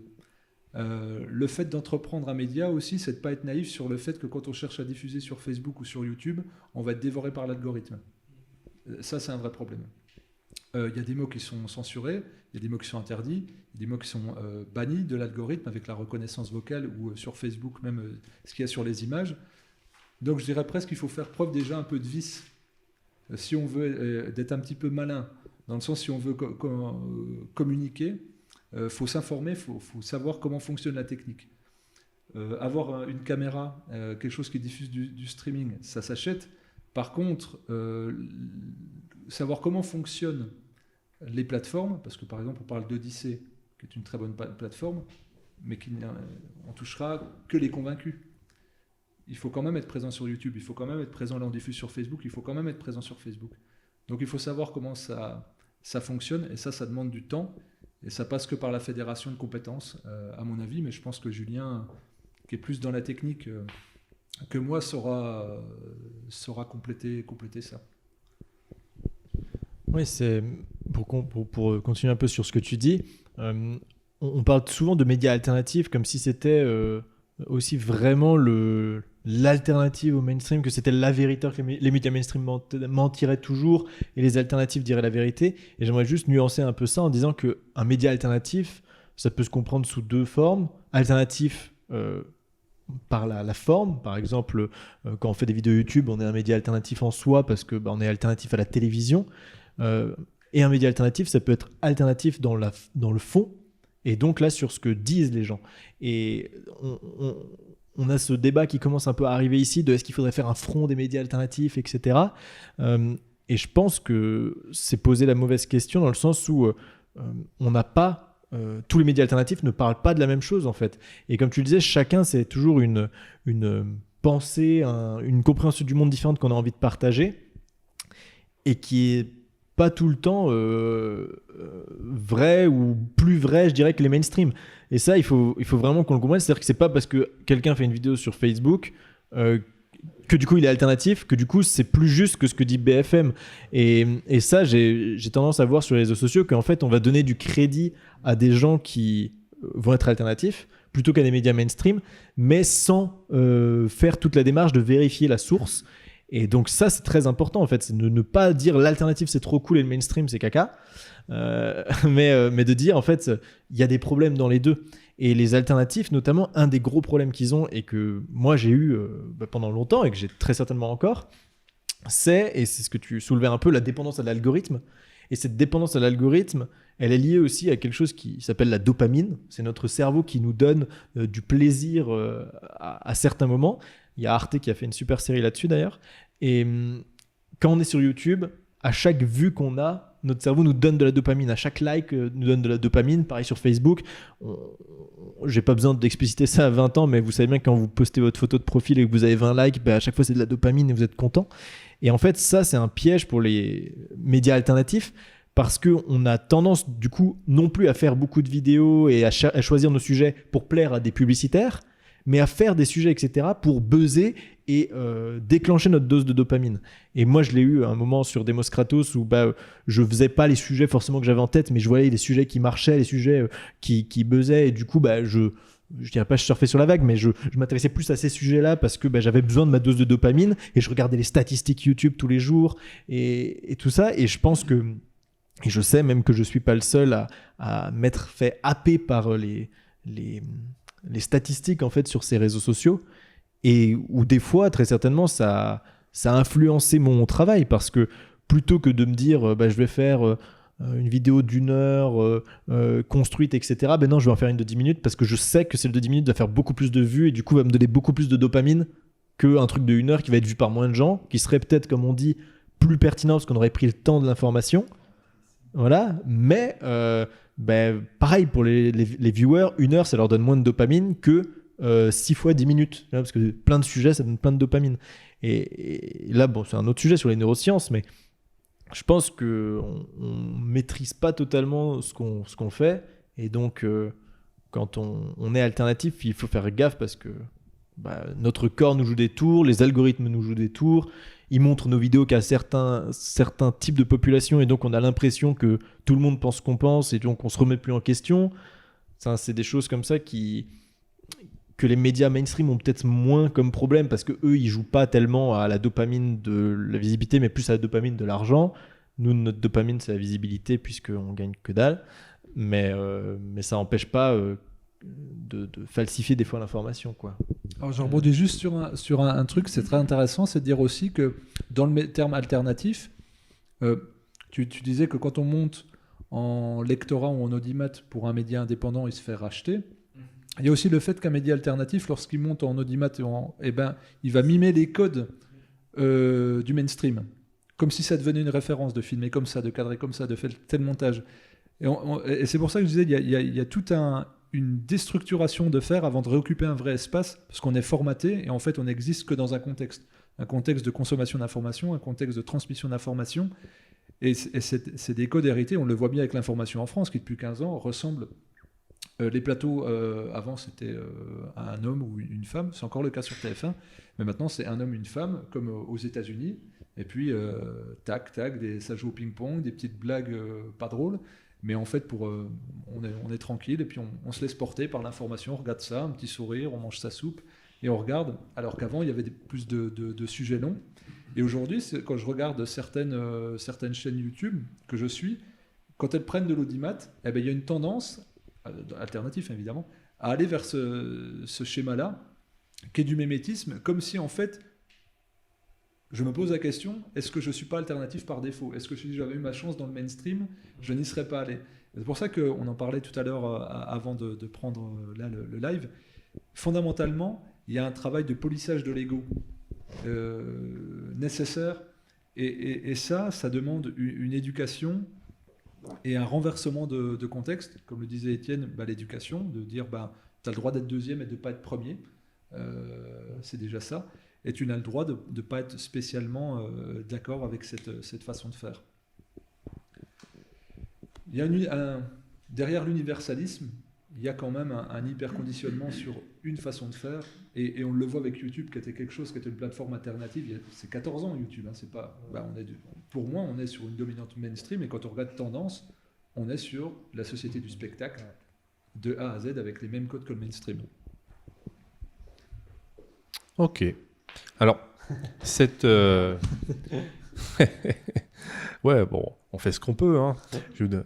Le fait d'entreprendre un média aussi, c'est de ne pas être naïf sur le fait que quand on cherche à diffuser sur Facebook ou sur YouTube, on va être dévoré par l'algorithme. Ça, c'est un vrai problème. Il y a des mots qui sont censurés, il y a des mots qui sont interdits, il y a des mots qui sont bannis de l'algorithme avec la reconnaissance vocale ou sur Facebook même ce qu'il y a sur les images. Donc je dirais presque qu'il faut faire preuve déjà un peu de vice. Si on veut d'être un petit peu malin, dans le sens si on veut communiquer, faut s'informer, faut savoir comment fonctionne la technique. Avoir une caméra, quelque chose qui diffuse du streaming, ça s'achète. Par contre, savoir comment fonctionnent les plateformes, parce que par exemple on parle d'Odyssée, qui est une très bonne plateforme, mais on touchera que les convaincus. Il faut quand même être présent sur YouTube, il faut quand même être présent là on diffuse sur Facebook, il faut quand même être présent sur Facebook. Donc il faut savoir comment ça fonctionne, et ça demande du temps, et ça passe que par la fédération de compétences, à mon avis, mais je pense que Julien, qui est plus dans la technique que moi, saura compléter ça. Oui, c'est pour continuer un peu sur ce que tu dis, on parle souvent de médias alternatifs comme si c'était aussi vraiment l'alternative au mainstream, que c'était la vérité, que les médias mainstream mentiraient toujours et les alternatives diraient la vérité. Et j'aimerais juste nuancer un peu ça en disant qu'un média alternatif, ça peut se comprendre sous deux formes. Alternatif par la forme, par exemple, quand on fait des vidéos YouTube, on est un média alternatif en soi parce que on est alternatif à la télévision. Et un média alternatif, ça peut être alternatif dans le fond, et donc là sur ce que disent les gens. Et on a ce débat qui commence un peu à arriver ici de est-ce qu'il faudrait faire un front des médias alternatifs, etc. Et je pense que c'est poser la mauvaise question dans le sens où on n'a pas tous les médias alternatifs ne parlent pas de la même chose en fait. Et comme tu le disais, chacun c'est toujours une pensée, une compréhension du monde différente qu'on a envie de partager et qui est pas tout le temps vrai ou plus vrai, je dirais, que les mainstream. Et ça, il faut vraiment qu'on le comprenne. C'est-à-dire que c'est pas parce que quelqu'un fait une vidéo sur Facebook que du coup il est alternatif, que du coup c'est plus juste que ce que dit BFM. Et ça, j'ai tendance à voir sur les réseaux sociaux qu'en fait on va donner du crédit à des gens qui vont être alternatifs plutôt qu'à des médias mainstream, mais sans faire toute la démarche de vérifier la source. Et donc ça c'est très important en fait, c'est de ne pas dire l'alternative c'est trop cool et le mainstream c'est caca, mais de dire en fait il y a des problèmes dans les deux. Et les alternatifs notamment, un des gros problèmes qu'ils ont et que moi j'ai eu pendant longtemps et que j'ai très certainement encore, et c'est ce que tu soulevais un peu, la dépendance à l'algorithme. Et cette dépendance à l'algorithme, elle est liée aussi à quelque chose qui s'appelle la dopamine. C'est notre cerveau qui nous donne du plaisir à certains moments. Il y a Arte qui a fait une super série là-dessus d'ailleurs. Et quand on est sur YouTube, à chaque vue qu'on a, notre cerveau nous donne de la dopamine. À chaque like, nous donne de la dopamine. Pareil sur Facebook. J'ai pas besoin d'expliciter ça à 20 ans, mais vous savez bien que quand vous postez votre photo de profil et que vous avez 20 likes, à chaque fois c'est de la dopamine et vous êtes content. Et en fait, ça, c'est un piège pour les médias alternatifs parce qu'on a tendance, du coup, non plus à faire beaucoup de vidéos et à choisir nos sujets pour plaire à des publicitaires, mais à faire des sujets, etc., pour buzzer et déclencher notre dose de dopamine. Et moi, je l'ai eu à un moment sur Demos Kratos où je faisais pas les sujets forcément que j'avais en tête, mais je voyais les sujets qui marchaient, les sujets qui buzzaient, et du coup, je dirais pas je surfais sur la vague, mais je m'intéressais plus à ces sujets-là parce que j'avais besoin de ma dose de dopamine et je regardais les statistiques YouTube tous les jours et tout ça. Et je pense que, et je sais même que je suis pas le seul à m'être fait happer par les statistiques en fait sur ces réseaux sociaux, et où des fois très certainement ça a influencé mon travail, parce que plutôt que de me dire je vais faire une vidéo d'1 heure construite, etc. Non, je vais en faire une de 10 minutes parce que je sais que celle de 10 minutes va faire beaucoup plus de vues et du coup va me donner beaucoup plus de dopamine qu'un truc de 1 heure qui va être vu par moins de gens, qui serait peut-être, comme on dit, plus pertinent parce qu'on aurait pris le temps de l'information. Voilà, mais pareil pour les viewers, 1 heure ça leur donne moins de dopamine que 6 fois 10 minutes, parce que plein de sujets ça donne plein de dopamine. Et là, c'est un autre sujet sur les neurosciences, mais je pense qu'on ne maîtrise pas totalement ce qu'on fait. Et donc, quand on est alternatif, il faut faire gaffe parce que notre corps nous joue des tours, les algorithmes nous jouent des tours, ils montrent nos vidéos qu'à certains types de population et donc on a l'impression que tout le monde pense ce qu'on pense et donc on se remet plus en question. Ça, c'est des choses comme ça que les médias mainstream ont peut-être moins comme problème parce que eux ils jouent pas tellement à la dopamine de la visibilité mais plus à la dopamine de l'argent. Nous, notre dopamine c'est la visibilité puisqu'on gagne que dalle, mais ça n'empêche pas de falsifier des fois l'information, quoi. Alors je rebondis juste sur un truc, c'est très intéressant, c'est de dire aussi que dans le terme alternatif, tu disais que quand on monte en lectorat ou en audimat pour un média indépendant, il se fait racheter. Il y a aussi le fait qu'un média alternatif, lorsqu'il monte en audimat, il va mimer les codes du mainstream, comme si ça devenait une référence de filmer comme ça, de cadrer comme ça, de faire tel montage. Et c'est pour ça que je disais, il y a toute une déstructuration de faire avant de réoccuper un vrai espace, parce qu'on est formaté et en fait on n'existe que dans un contexte de consommation d'informations, un contexte de transmission d'informations. Et c'est des codes hérités, on le voit bien avec l'information en France, qui depuis 15 ans ressemble. Les plateaux, avant c'était un homme ou une femme, c'est encore le cas sur TF1, mais maintenant c'est un homme, une femme, comme aux États-Unis. Et puis, tac, ça joue au ping-pong, des petites blagues pas drôles. Mais en fait, on est tranquille et puis on se laisse porter par l'information, on regarde ça, un petit sourire, on mange sa soupe et on regarde. Alors qu'avant, il y avait plus de sujets longs. Et aujourd'hui, quand je regarde certaines chaînes YouTube que je suis, quand elles prennent de l'audimat, il y a une tendance, alternative évidemment, à aller vers ce schéma-là, qui est du mimétisme, comme si en fait, je me pose la question, est-ce que je ne suis pas alternatif par défaut ? Est-ce que si j'avais eu ma chance dans le mainstream, je n'y serais pas allé ? C'est pour ça qu'on en parlait tout à l'heure avant de prendre là, le live. Fondamentalement, il y a un travail de polissage de l'ego nécessaire. Et ça demande une éducation et un renversement de contexte. Comme le disait Étienne, l'éducation, de dire tu as le droit d'être deuxième et de ne pas être premier. C'est déjà ça. Et tu n'as le droit de ne pas être spécialement d'accord avec cette façon de faire. Il y a derrière l'universalisme, il y a quand même un hyper-conditionnement sur une façon de faire. Et on le voit avec YouTube, qui était quelque chose, qui était une plateforme alternative. C'est 14 ans YouTube. Hein, c'est pas, pour moi, on est sur une dominante mainstream. Et quand on regarde tendance, on est sur la société du spectacle de A à Z avec les mêmes codes que le mainstream. Ok. Alors, ouais, bon, on fait ce qu'on peut. Hein. Je vais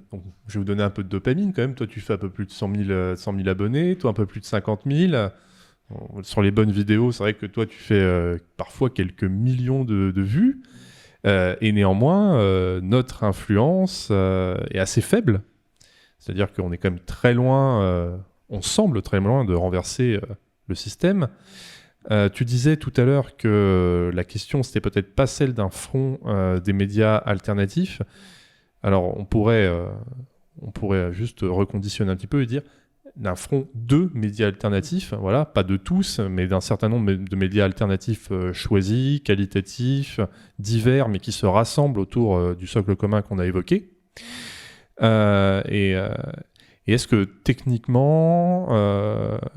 vous donner un peu de dopamine quand même. Toi, tu fais un peu plus de 100 000 abonnés. Toi, un peu plus de 50 000. Sur les bonnes vidéos, c'est vrai que toi, tu fais parfois quelques millions de vues. Et néanmoins, notre influence est assez faible. C'est-à-dire qu'on est quand même très loin, on semble très loin de renverser le système. Tu disais tout à l'heure que la question, c'était peut-être pas celle d'un front des médias alternatifs. Alors, on pourrait juste reconditionner un petit peu et dire d'un front de médias alternatifs, voilà, pas de tous, mais d'un certain nombre de médias alternatifs choisis, qualitatifs, divers, mais qui se rassemblent autour du socle commun qu'on a évoqué. Et est-ce que techniquement,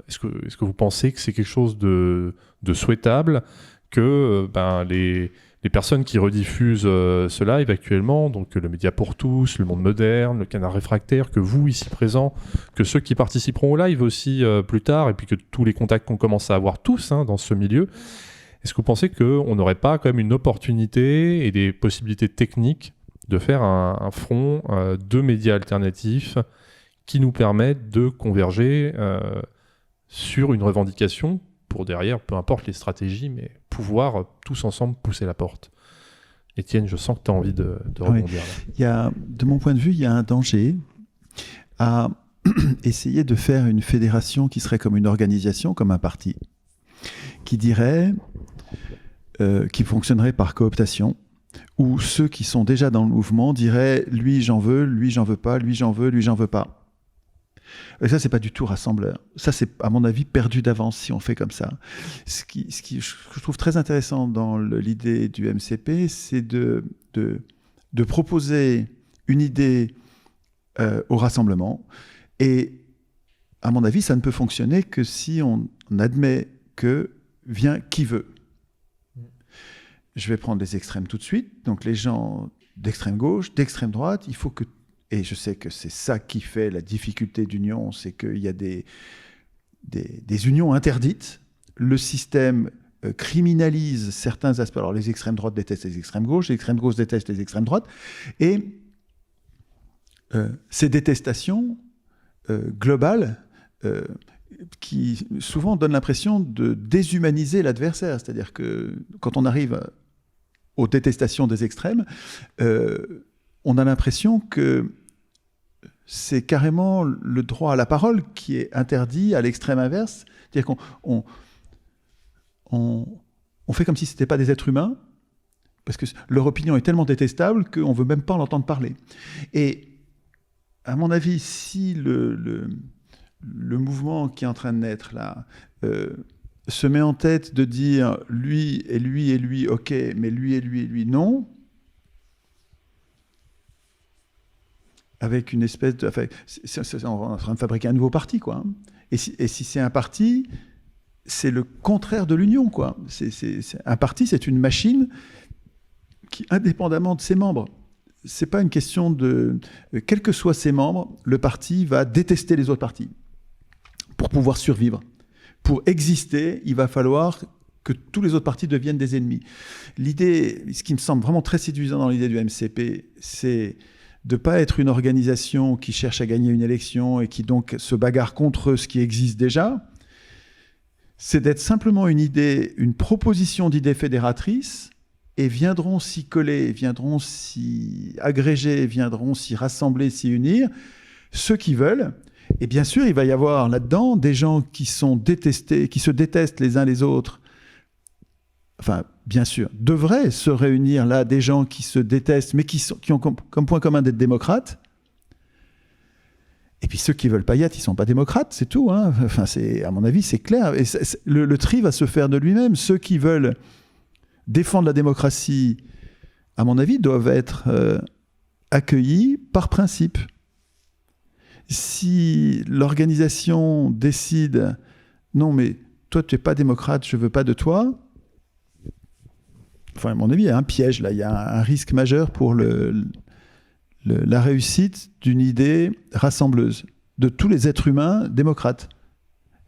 est-ce que vous pensez que c'est quelque chose de souhaitable que les personnes qui rediffusent ce live actuellement, donc le Média pour tous, le Monde Moderne, le Canard Réfractaire, que vous ici présents, que ceux qui participeront au live aussi plus tard, et puis que tous les contacts qu'on commence à avoir tous dans ce milieu, est-ce que vous pensez qu'on n'aurait pas quand même une opportunité et des possibilités techniques de faire un front de médias alternatifs qui nous permettent de converger sur une revendication pour derrière, peu importe les stratégies, mais pouvoir tous ensemble pousser la porte. Étienne, je sens que tu as envie de rebondir. Là. De mon point de vue, il y a un danger à essayer de faire une fédération qui serait comme une organisation, comme un parti, qui dirait, qui fonctionnerait par cooptation, où ceux qui sont déjà dans le mouvement diraient « lui j'en veux, lui j'en veux pas, lui j'en veux, lui j'en veux pas ». Et ça, c'est pas du tout rassembleur. Ça, c'est, à mon avis, perdu d'avance si on fait comme ça. Ce que je trouve très intéressant dans l'idée du MCP, c'est de proposer une idée au rassemblement et à mon avis, ça ne peut fonctionner que si on admet que vient qui veut. Je vais prendre les extrêmes tout de suite. Donc les gens d'extrême gauche, d'extrême droite, il faut que... Et je sais que c'est ça qui fait la difficulté d'union, c'est qu'il y a des unions interdites. Le système criminalise certains aspects. Alors les extrêmes droites détestent les extrêmes gauches détestent les extrêmes droites. Et ces détestations globales qui souvent donnent l'impression de déshumaniser l'adversaire. C'est-à-dire que quand on arrive aux détestations des extrêmes, on a l'impression que c'est carrément le droit à la parole qui est interdit à l'extrême inverse. C'est-à-dire qu'on fait comme si ce n'était pas des êtres humains, parce que leur opinion est tellement détestable qu'on ne veut même pas l'entendre parler. Et à mon avis, si le mouvement qui est en train de naître là se met en tête de dire lui et lui et lui, ok, mais lui et lui et lui, non, avec une espèce de... Enfin, on est en train de fabriquer un nouveau parti, quoi. Et si c'est un parti, c'est le contraire de l'union, quoi. Un parti, c'est une machine qui, indépendamment de ses membres, c'est pas une question de... Quels que soient ses membres, le parti va détester les autres partis pour pouvoir survivre. Pour exister, il va falloir que tous les autres partis deviennent des ennemis. L'idée, ce qui me semble vraiment très séduisant dans l'idée du MCP, c'est de ne pas être une organisation qui cherche à gagner une élection et qui donc se bagarre contre ce qui existe déjà. C'est d'être simplement une idée, une proposition d'idée fédératrice, et viendront s'y coller, viendront s'y agréger, viendront s'y rassembler, s'y unir, ceux qui veulent. Et bien sûr, il va y avoir là-dedans des gens qui sont détestés, qui se détestent les uns les autres. Enfin, bien sûr, devraient se réunir là des gens qui se détestent, mais qui ont comme point commun d'être démocrates. Et puis ceux qui veulent pas y être, ils sont pas démocrates, c'est tout. Hein. Enfin, à mon avis, c'est clair. Et le tri va se faire de lui-même. Ceux qui veulent défendre la démocratie, à mon avis, doivent être accueillis par principe. Si l'organisation décide « Non, mais toi, tu n'es pas démocrate, je ne veux pas de toi », enfin, à mon avis, il y a un piège, là. Il y a un risque majeur pour la réussite d'une idée rassembleuse de tous les êtres humains démocrates.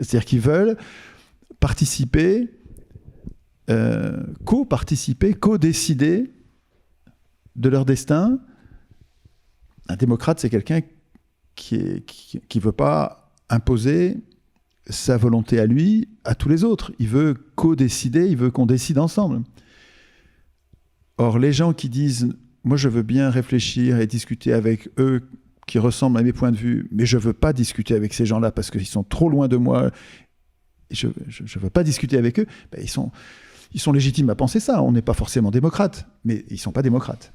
C'est-à-dire qu'ils veulent participer, co-participer, co-décider de leur destin. Un démocrate, c'est quelqu'un qui veut pas imposer sa volonté à lui, à tous les autres. Il veut co-décider, il veut qu'on décide ensemble. Or, les gens qui disent « Moi, je veux bien réfléchir et discuter avec eux qui ressemblent à mes points de vue, mais je veux pas discuter avec ces gens-là parce qu'ils sont trop loin de moi, et je veux pas discuter avec eux », ben, ils sont légitimes à penser ça. On n'est pas forcément démocrates, mais ils sont pas démocrates.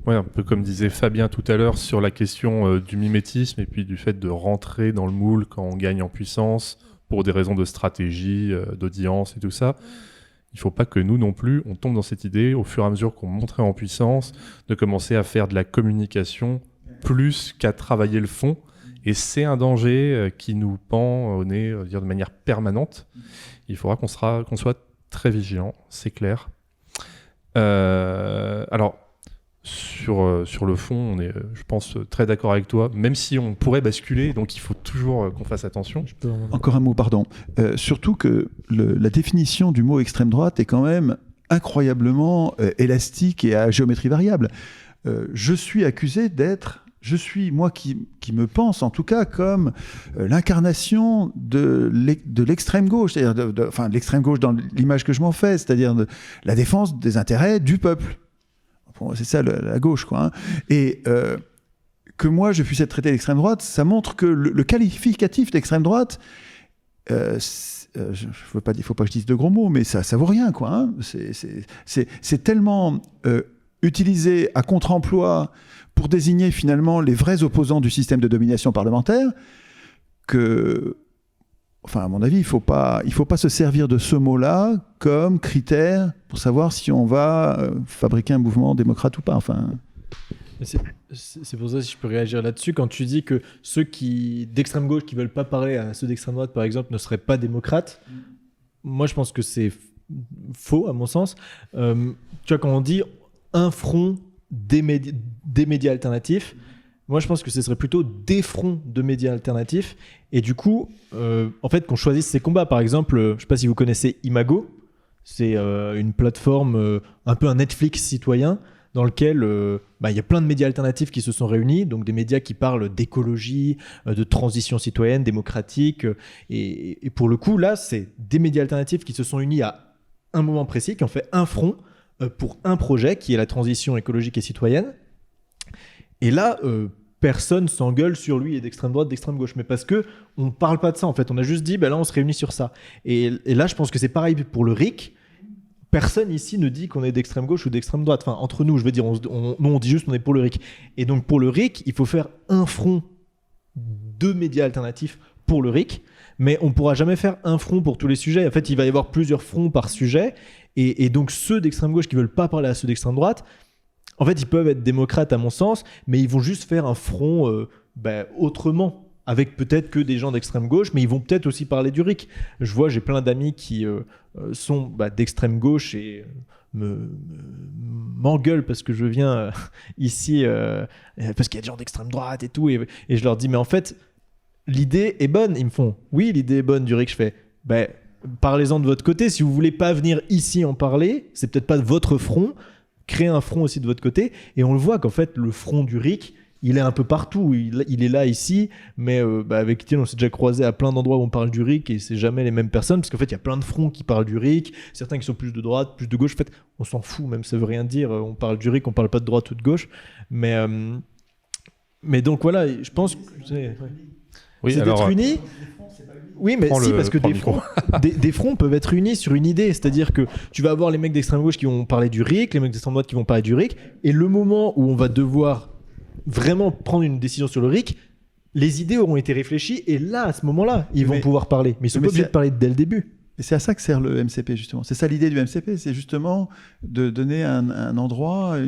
Ouais, un peu comme disait Fabien tout à l'heure sur la question du mimétisme et puis du fait de rentrer dans le moule quand on gagne en puissance pour des raisons de stratégie, d'audience et tout ça. Il ne faut pas que nous non plus, on tombe dans cette idée au fur et à mesure qu'on monterait en puissance de commencer à faire de la communication plus qu'à travailler le fond. Et c'est un danger qui nous pend au nez de manière permanente. Il faudra qu'on soit très vigilant, c'est clair. Alors, sur le fond, on est, je pense, très d'accord avec toi, même si on pourrait basculer, donc il faut toujours qu'on fasse attention. Encore un mot, pardon. Surtout que la définition du mot extrême droite est quand même incroyablement élastique et à géométrie variable. Je suis accusé moi qui me pense en tout cas comme l'incarnation de l'extrême gauche, c'est-à-dire enfin l'extrême gauche dans l'image que je m'en fais, c'est-à-dire la défense des intérêts du peuple. C'est ça la gauche, quoi. Hein. Et que moi je puisse être traité d'extrême droite, ça montre que le qualificatif d'extrême droite, il faut pas que je dise de gros mots, mais ça vaut rien, quoi. Hein. C'est tellement utilisé à contre-emploi pour désigner finalement les vrais opposants du système de domination parlementaire que, enfin, à mon avis, il faut pas se servir de ce mot-là comme critère pour savoir si on va fabriquer un mouvement démocrate ou pas. Enfin. C'est pour ça, si je peux réagir là-dessus, quand tu dis que ceux d'extrême gauche qui veulent pas parler à ceux d'extrême droite, par exemple, ne seraient pas démocrates, moi je pense que c'est faux, à mon sens. Tu vois, quand on dit un front des médias alternatifs, moi je pense que ce serait plutôt des fronts de médias alternatifs. Et du coup, en fait, qu'on choisisse ces combats. Par exemple, je sais pas si vous connaissez Imago, c'est une plateforme, un peu un Netflix citoyen, dans lequel il y a plein de médias alternatifs qui se sont réunis, donc des médias qui parlent d'écologie, de transition citoyenne, démocratique. Et pour le coup, là, c'est des médias alternatifs qui se sont unis à un moment précis, qui ont fait un front pour un projet qui est la transition écologique et citoyenne. Et là, personne s'engueule sur lui et d'extrême droite, d'extrême gauche. Mais parce qu'on ne parle pas de ça, en fait. On a juste dit, là, on se réunit sur ça. Et là, je pense que c'est pareil pour le RIC. Personne ici ne dit qu'on est d'extrême gauche ou d'extrême droite. Enfin, entre nous, je veux dire, nous, on dit juste qu'on est pour le RIC. Et donc, pour le RIC, il faut faire un front de médias alternatifs pour le RIC, mais on ne pourra jamais faire un front pour tous les sujets. En fait, il va y avoir plusieurs fronts par sujet. Et donc, ceux d'extrême gauche qui ne veulent pas parler à ceux d'extrême droite, en fait, ils peuvent être démocrates, à mon sens, mais ils vont juste faire un front autrement, avec peut-être que des gens d'extrême gauche, mais ils vont peut-être aussi parler du RIC. J'ai plein d'amis qui sont d'extrême gauche et m'engueulent parce que je viens ici, parce qu'il y a des gens d'extrême droite et tout, et je leur dis, mais en fait, l'idée est bonne. Ils me font, oui, l'idée est bonne du RIC. Je fais, parlez-en de votre côté. Si vous voulez pas venir ici en parler, c'est peut-être pas votre front. Créez un front aussi de votre côté. Et on le voit qu'en fait, le front du RIC, il est un peu partout. Il est là, ici, mais avec Étienne, on s'est déjà croisé à plein d'endroits où on parle du RIC et c'est jamais les mêmes personnes, parce qu'en fait, il y a plein de fronts qui parlent du RIC, certains qui sont plus de droite, plus de gauche. En fait, on s'en fout, même ça veut rien dire. On parle du RIC, on parle pas de droite ou de gauche. Mais donc voilà, je pense que Oui, c'est alors, d'être unis. Oui, mais si, parce que des fronts peuvent être unis sur une idée. C'est-à-dire que tu vas avoir les mecs d'extrême gauche qui vont parler du RIC, les mecs d'extrême droite qui vont parler du RIC, et le moment où on va devoir vraiment prendre une décision sur le RIC, les idées auront été réfléchies, et là, à ce moment-là, ils vont pouvoir parler. Mais ils sont pas obligés de parler dès le début. Et c'est à ça que sert le MCP, justement. C'est ça l'idée du MCP, c'est justement de donner un endroit,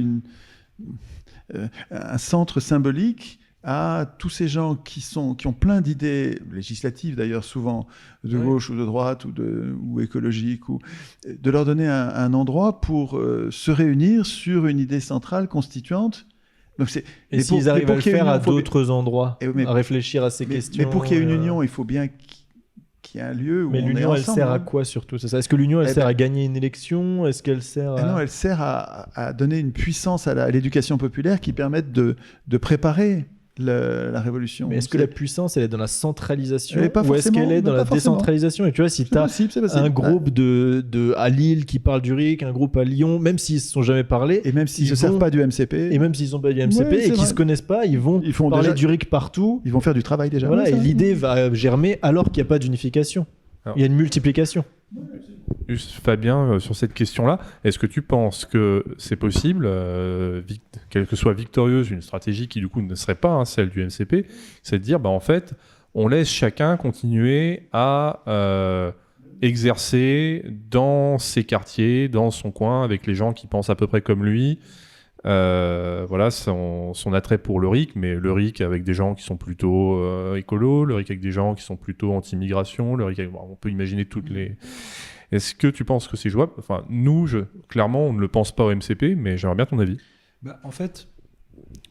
un centre symbolique à tous ces gens qui ont plein d'idées législatives, d'ailleurs souvent de gauche ou de droite ou écologiques, de leur donner un endroit pour se réunir sur une idée centrale constituante. Donc et s'ils arrivent à le faire à d'autres endroits, à réfléchir à ces questions... Mais pour qu'il y ait une union, il faut bien qu'il y ait un lieu où on est ensemble. Mais l'union, elle sert à quoi surtout, c'est ça? Est-ce que l'union, elle sert à gagner une élection? Est-ce qu'elle sert à... Non, elle sert à donner une puissance à l'éducation populaire qui permette de préparer la révolution. Mais est-ce que la puissance, elle est dans la centralisation, ou est-ce qu'elle est dans la décentralisation? Et tu vois, si tu as un groupe à Lille qui parle du RIC, un groupe à Lyon, même s'ils ne se sont jamais parlé, et même s'ils ne se servent pas du MCP, et même s'ils ne sont pas du MCP et qu'ils ne se connaissent pas, ils vont parler du RIC partout. Ils vont faire du travail déjà. Voilà, et l'idée va germer alors qu'il n'y a pas d'unification. Il y a une multiplication. Juste Fabien, sur cette question-là, est-ce que tu penses que c'est possible, quelle que soit victorieuse, une stratégie qui du coup ne serait pas celle du MCP, c'est de dire, en fait, on laisse chacun continuer à exercer dans ses quartiers, dans son coin, avec les gens qui pensent à peu près comme lui, voilà son attrait pour le RIC, mais le RIC avec des gens qui sont plutôt écolos, le RIC avec des gens qui sont plutôt anti-immigration, le RIC avec, on peut imaginer toutes les... Est-ce que tu penses que c'est jouable? Enfin, nous, clairement, on ne le pense pas au MCP, mais j'aimerais bien ton avis. En fait,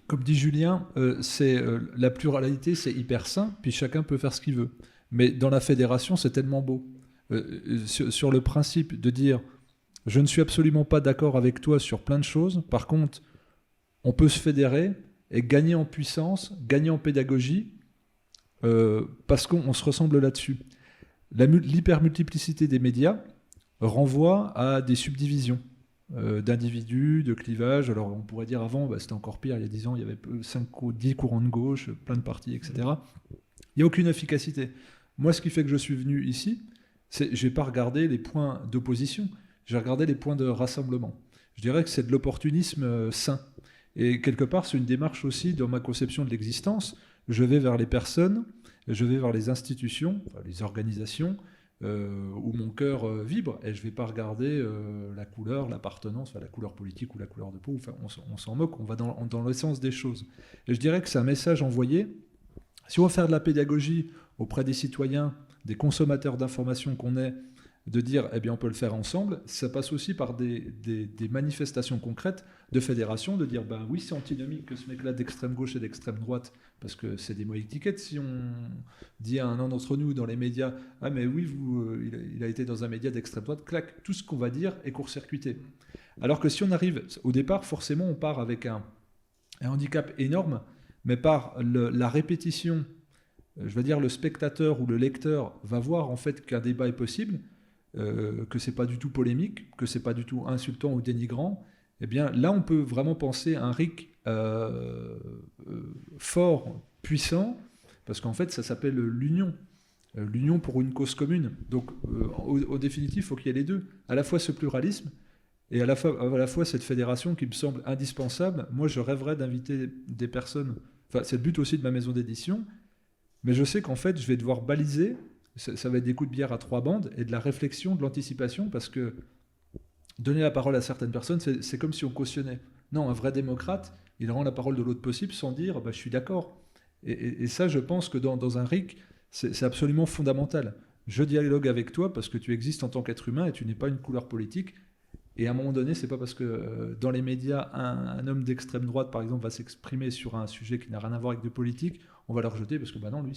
comme dit Julien, la pluralité, c'est hyper sain, puis chacun peut faire ce qu'il veut. Mais dans la fédération, c'est tellement beau. Sur le principe de dire, je ne suis absolument pas d'accord avec toi sur plein de choses, par contre, on peut se fédérer et gagner en puissance, gagner en pédagogie, parce qu'on se ressemble là-dessus. L'hypermultiplicité des médias renvoie à des subdivisions d'individus, de clivages. Alors on pourrait dire avant, c'était encore pire, il y a 10 ans, il y avait 10 courants de gauche, plein de partis, etc. Il n'y a aucune efficacité. Moi, ce qui fait que je suis venu ici, c'est je n'ai pas regardé les points d'opposition, j'ai regardé les points de rassemblement. Je dirais que c'est de l'opportunisme sain. Et quelque part, c'est une démarche aussi dans ma conception de l'existence. Je vais vers les personnes, je vais vers les institutions, les organisations, où mon cœur vibre, et je ne vais pas regarder la couleur, l'appartenance, la couleur politique ou la couleur de peau, enfin, on s'en moque, on va dans l'essence des choses. Et je dirais que c'est un message envoyé. Si on veut faire de la pédagogie auprès des citoyens, des consommateurs d'informations qu'on est, de dire, eh bien, on peut le faire ensemble, ça passe aussi par des manifestations concrètes de fédération, de dire, ben oui, c'est antinomique que ce mec-là d'extrême gauche et d'extrême droite, parce que c'est des mots étiquettes. Si on dit à un d'entre nous dans les médias, ah mais oui, il a été dans un média d'extrême droite, clac, tout ce qu'on va dire est court-circuité. Alors que si on arrive, au départ, forcément, on part avec un handicap énorme, mais par la répétition, je veux dire, le spectateur ou le lecteur va voir en fait qu'un débat est possible, que c'est pas du tout polémique, que c'est pas du tout insultant ou dénigrant. Eh bien, là, on peut vraiment penser à un RIC fort, puissant, parce qu'en fait, ça s'appelle l'union. L'union pour une cause commune. Donc, au définitif, il faut qu'il y ait les deux. À la fois ce pluralisme et à la fois cette fédération qui me semble indispensable. Moi, je rêverais d'inviter des personnes. Enfin, c'est le but aussi de ma maison d'édition. Mais je sais qu'en fait, je vais devoir baliser. Ça va être des coups de bière à 3 bandes et de la réflexion, de l'anticipation, parce que donner la parole à certaines personnes, c'est comme si on cautionnait. Non, un vrai démocrate, il rend la parole de l'autre possible sans dire bah, « je suis d'accord ». Et ça, je pense que dans un RIC, c'est absolument fondamental. Je dialogue avec toi parce que tu existes en tant qu'être humain et tu n'es pas une couleur politique. Et à un moment donné, c'est pas parce que dans les médias, un homme d'extrême droite, par exemple, va s'exprimer sur un sujet qui n'a rien à voir avec de politique, on va le rejeter parce que bah non, lui,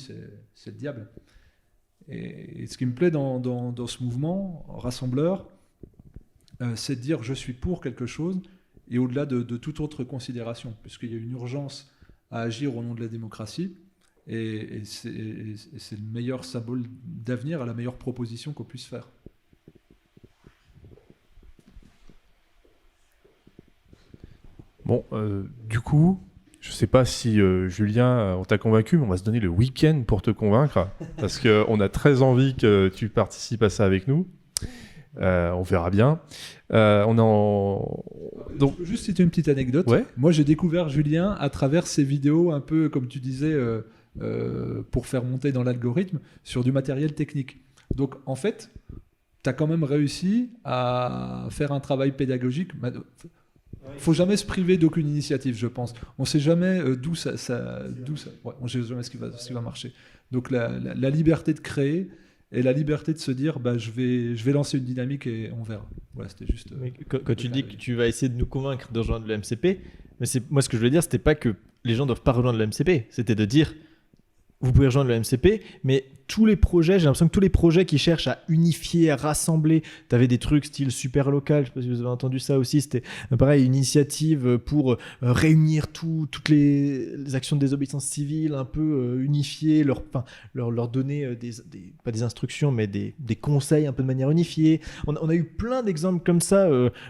c'est le diable. Et ce qui me plaît dans ce mouvement rassembleur, c'est de dire je suis pour quelque chose et au-delà de toute autre considération, puisqu'il y a une urgence à agir au nom de la démocratie et c'est le meilleur symbole d'avenir, la meilleure proposition qu'on puisse faire. Bon, du coup, je sais pas si Julien, on t'a convaincu, mais on va se donner le week-end pour te convaincre, parce qu'on a très envie que tu participes à ça avec nous. On verra bien. Donc, juste citer une petite anecdote. Ouais. Moi, j'ai découvert Julien à travers ses vidéos, un peu comme tu disais, pour faire monter dans l'algorithme, sur du matériel technique. Donc, en fait, tu as quand même réussi à faire un travail pédagogique. Faut jamais se priver d'aucune initiative, je pense. On sait jamais d'où ça. Ouais, on sait jamais ce qui va marcher. Donc la liberté de créer et la liberté de se dire, bah je vais lancer une dynamique et on verra. Voilà, c'était juste. Quand tu dis que tu vas essayer de nous convaincre de rejoindre le MCP, mais moi ce que je voulais dire, c'était pas que les gens doivent pas rejoindre le MCP, c'était de dire. Vous pouvez rejoindre le MCP, mais tous les projets, j'ai l'impression que tous les projets qui cherchent à unifier, à rassembler, tu avais des trucs style super local, je ne sais pas si vous avez entendu ça aussi, c'était pareil, une initiative pour réunir toutes les actions de désobéissance civile, un peu unifier, leur donner pas des instructions, mais des conseils un peu de manière unifiée. On a eu plein d'exemples comme ça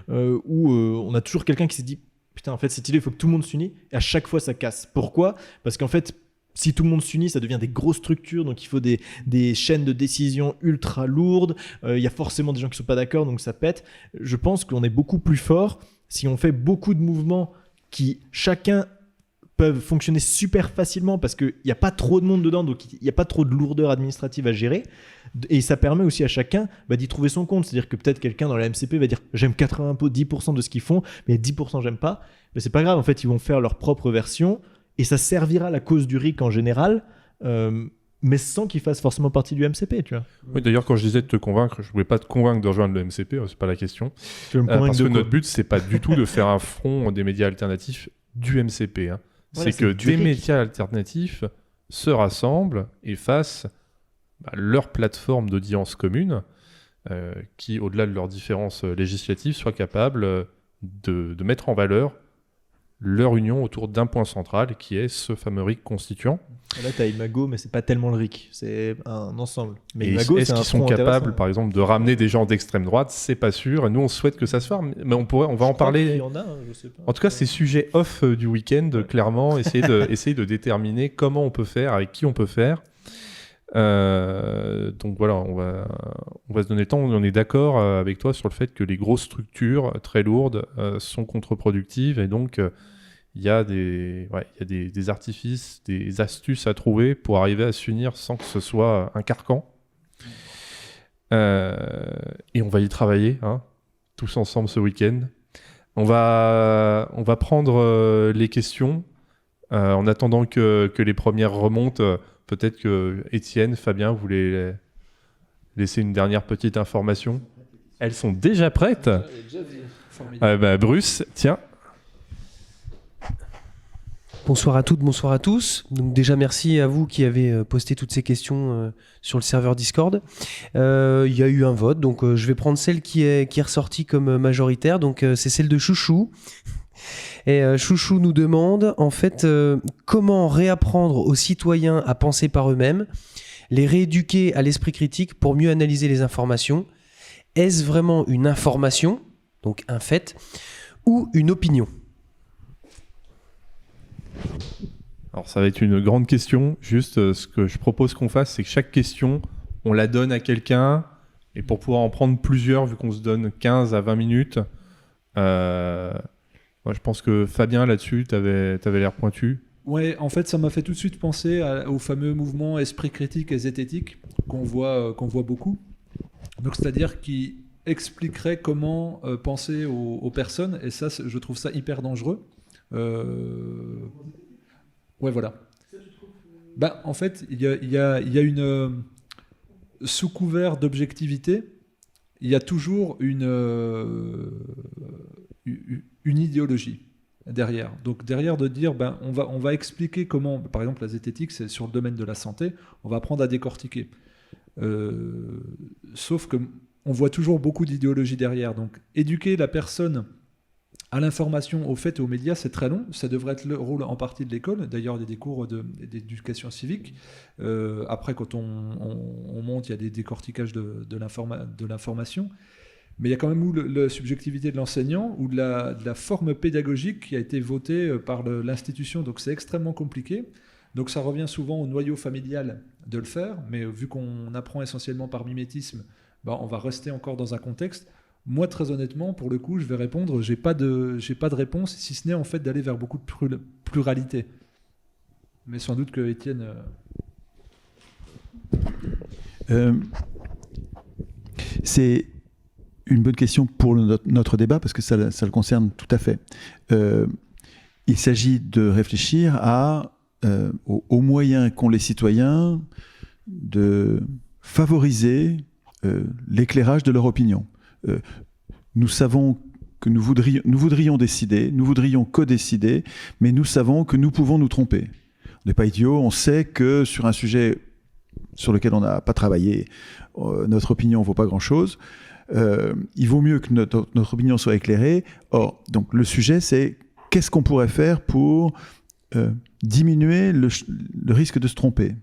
où on a toujours quelqu'un qui s'est dit « Putain, en fait, cette idée, il faut que tout le monde s'unisse » et à chaque fois, ça casse. Pourquoi ? Parce qu'en fait, si tout le monde s'unit, ça devient des grosses structures, donc il faut des chaînes de décision ultra lourdes, il y a forcément des gens qui ne sont pas d'accord, donc ça pète. Je pense qu'on est beaucoup plus fort si on fait beaucoup de mouvements qui, chacun, peuvent fonctionner super facilement parce qu'il n'y a pas trop de monde dedans, donc il n'y a pas trop de lourdeur administrative à gérer, et ça permet aussi à chacun d'y trouver son compte. C'est-à-dire que peut-être quelqu'un dans la MCP va dire « j'aime 10% de ce qu'ils font, mais 10% j'aime pas », mais c'est pas grave, en fait, ils vont faire leur propre version, et ça servira à la cause du RIC en général, mais sans qu'il fasse forcément partie du MCP, tu vois. Oui, d'ailleurs, quand je disais de te convaincre, je voulais pas te convaincre de rejoindre le MCP, c'est pas la question. Tu veux me convaincre parce de que quoi ? notre but, c'est pas du tout de faire un front des médias alternatifs du MCP. Hein. Voilà, c'est que du des RIC. médias alternatifs se rassemblent et fassent leur plateforme d'audience commune, qui, au-delà de leurs différences législatives, soient capables de mettre en valeur leur union autour d'un point central qui est ce fameux RIC constituant. Là, tu as Imago, mais c'est pas tellement le RIC, c'est un ensemble. Mais Et Imago, est-ce c'est un qu'ils sont front capables, intéressant. par exemple, de ramener des gens d'extrême droite? C'est pas sûr. Et nous, on souhaite que ça se fasse, mais on va en Je crois qu'il parler. y en a, je sais pas. En tout cas, c'est sujet off du week-end, clairement. Essayer de déterminer comment on peut faire, avec qui on peut faire. Donc voilà, on va se donner le temps. On est d'accord avec toi sur le fait que les grosses structures très lourdes sont contre-productives, et donc il y a des artifices, des astuces à trouver pour arriver à s'unir sans que ce soit un carcan. Et on va y travailler, hein, tous ensemble ce week-end. On va prendre les questions. En attendant que les premières remontent, peut-être que Étienne, Fabien, vous voulez laisser une dernière petite information. Elles sont déjà prêtes. Bruce, tiens. Bonsoir à toutes, bonsoir à tous. Donc déjà merci à vous qui avez posté toutes ces questions sur le serveur Discord. Il y a eu un vote, donc je vais prendre celle qui est ressortie comme majoritaire. Donc c'est celle de Chouchou. Et Chouchou nous demande en fait comment réapprendre aux citoyens à penser par eux-mêmes, les rééduquer à l'esprit critique pour mieux analyser les informations. Est-ce vraiment une information, donc un fait, ou une opinion ? Alors ça va être une grande question. Juste ce que je propose qu'on fasse, c'est que chaque question, on la donne à quelqu'un. Et pour pouvoir en prendre plusieurs, vu qu'on se donne 15 à 20 minutes, moi, je pense que Fabien, là-dessus, t'avais l'air pointu. Ouais, en fait, ça m'a fait tout de suite penser au fameux mouvement esprit critique et zététique qu'on voit beaucoup. Donc, c'est-à-dire qui expliquerait comment penser aux personnes. Et ça, je trouve ça hyper dangereux. Ouais, voilà. En fait, il y a une... sous couvert d'objectivité, il y a toujours une idéologie derrière. Donc derrière de dire, on va expliquer comment, par exemple la zététique, c'est sur le domaine de la santé, on va apprendre à décortiquer. Sauf que on voit toujours beaucoup d'idéologie derrière. Donc éduquer la personne à l'information, aux faits et aux médias, c'est très long. Ça devrait être le rôle en partie de l'école. D'ailleurs, il y a des cours d'éducation civique. Après, quand on monte, il y a des décortiquages de l'information. Mais il y a quand même la subjectivité de l'enseignant ou de la forme pédagogique qui a été votée par l'institution. Donc c'est extrêmement compliqué. Donc ça revient souvent au noyau familial de le faire. Mais vu qu'on apprend essentiellement par mimétisme, on va rester encore dans un contexte. Moi, très honnêtement, pour le coup, je vais répondre, j'ai pas de réponse, si ce n'est en fait d'aller vers beaucoup de pluralité. Mais sans doute que Étienne... C'est une bonne question pour notre débat, parce que ça le concerne tout à fait. Il s'agit de réfléchir aux moyens qu'ont les citoyens de favoriser l'éclairage de leur opinion. Nous savons que nous voudrions décider, nous voudrions co-décider, mais nous savons que nous pouvons nous tromper. On n'est pas idiots, on sait que sur un sujet sur lequel on n'a pas travaillé, notre opinion ne vaut pas grand-chose. Il vaut mieux que notre opinion soit éclairée. Or, donc, le sujet, c'est qu'est-ce qu'on pourrait faire pour diminuer le risque de se tromper.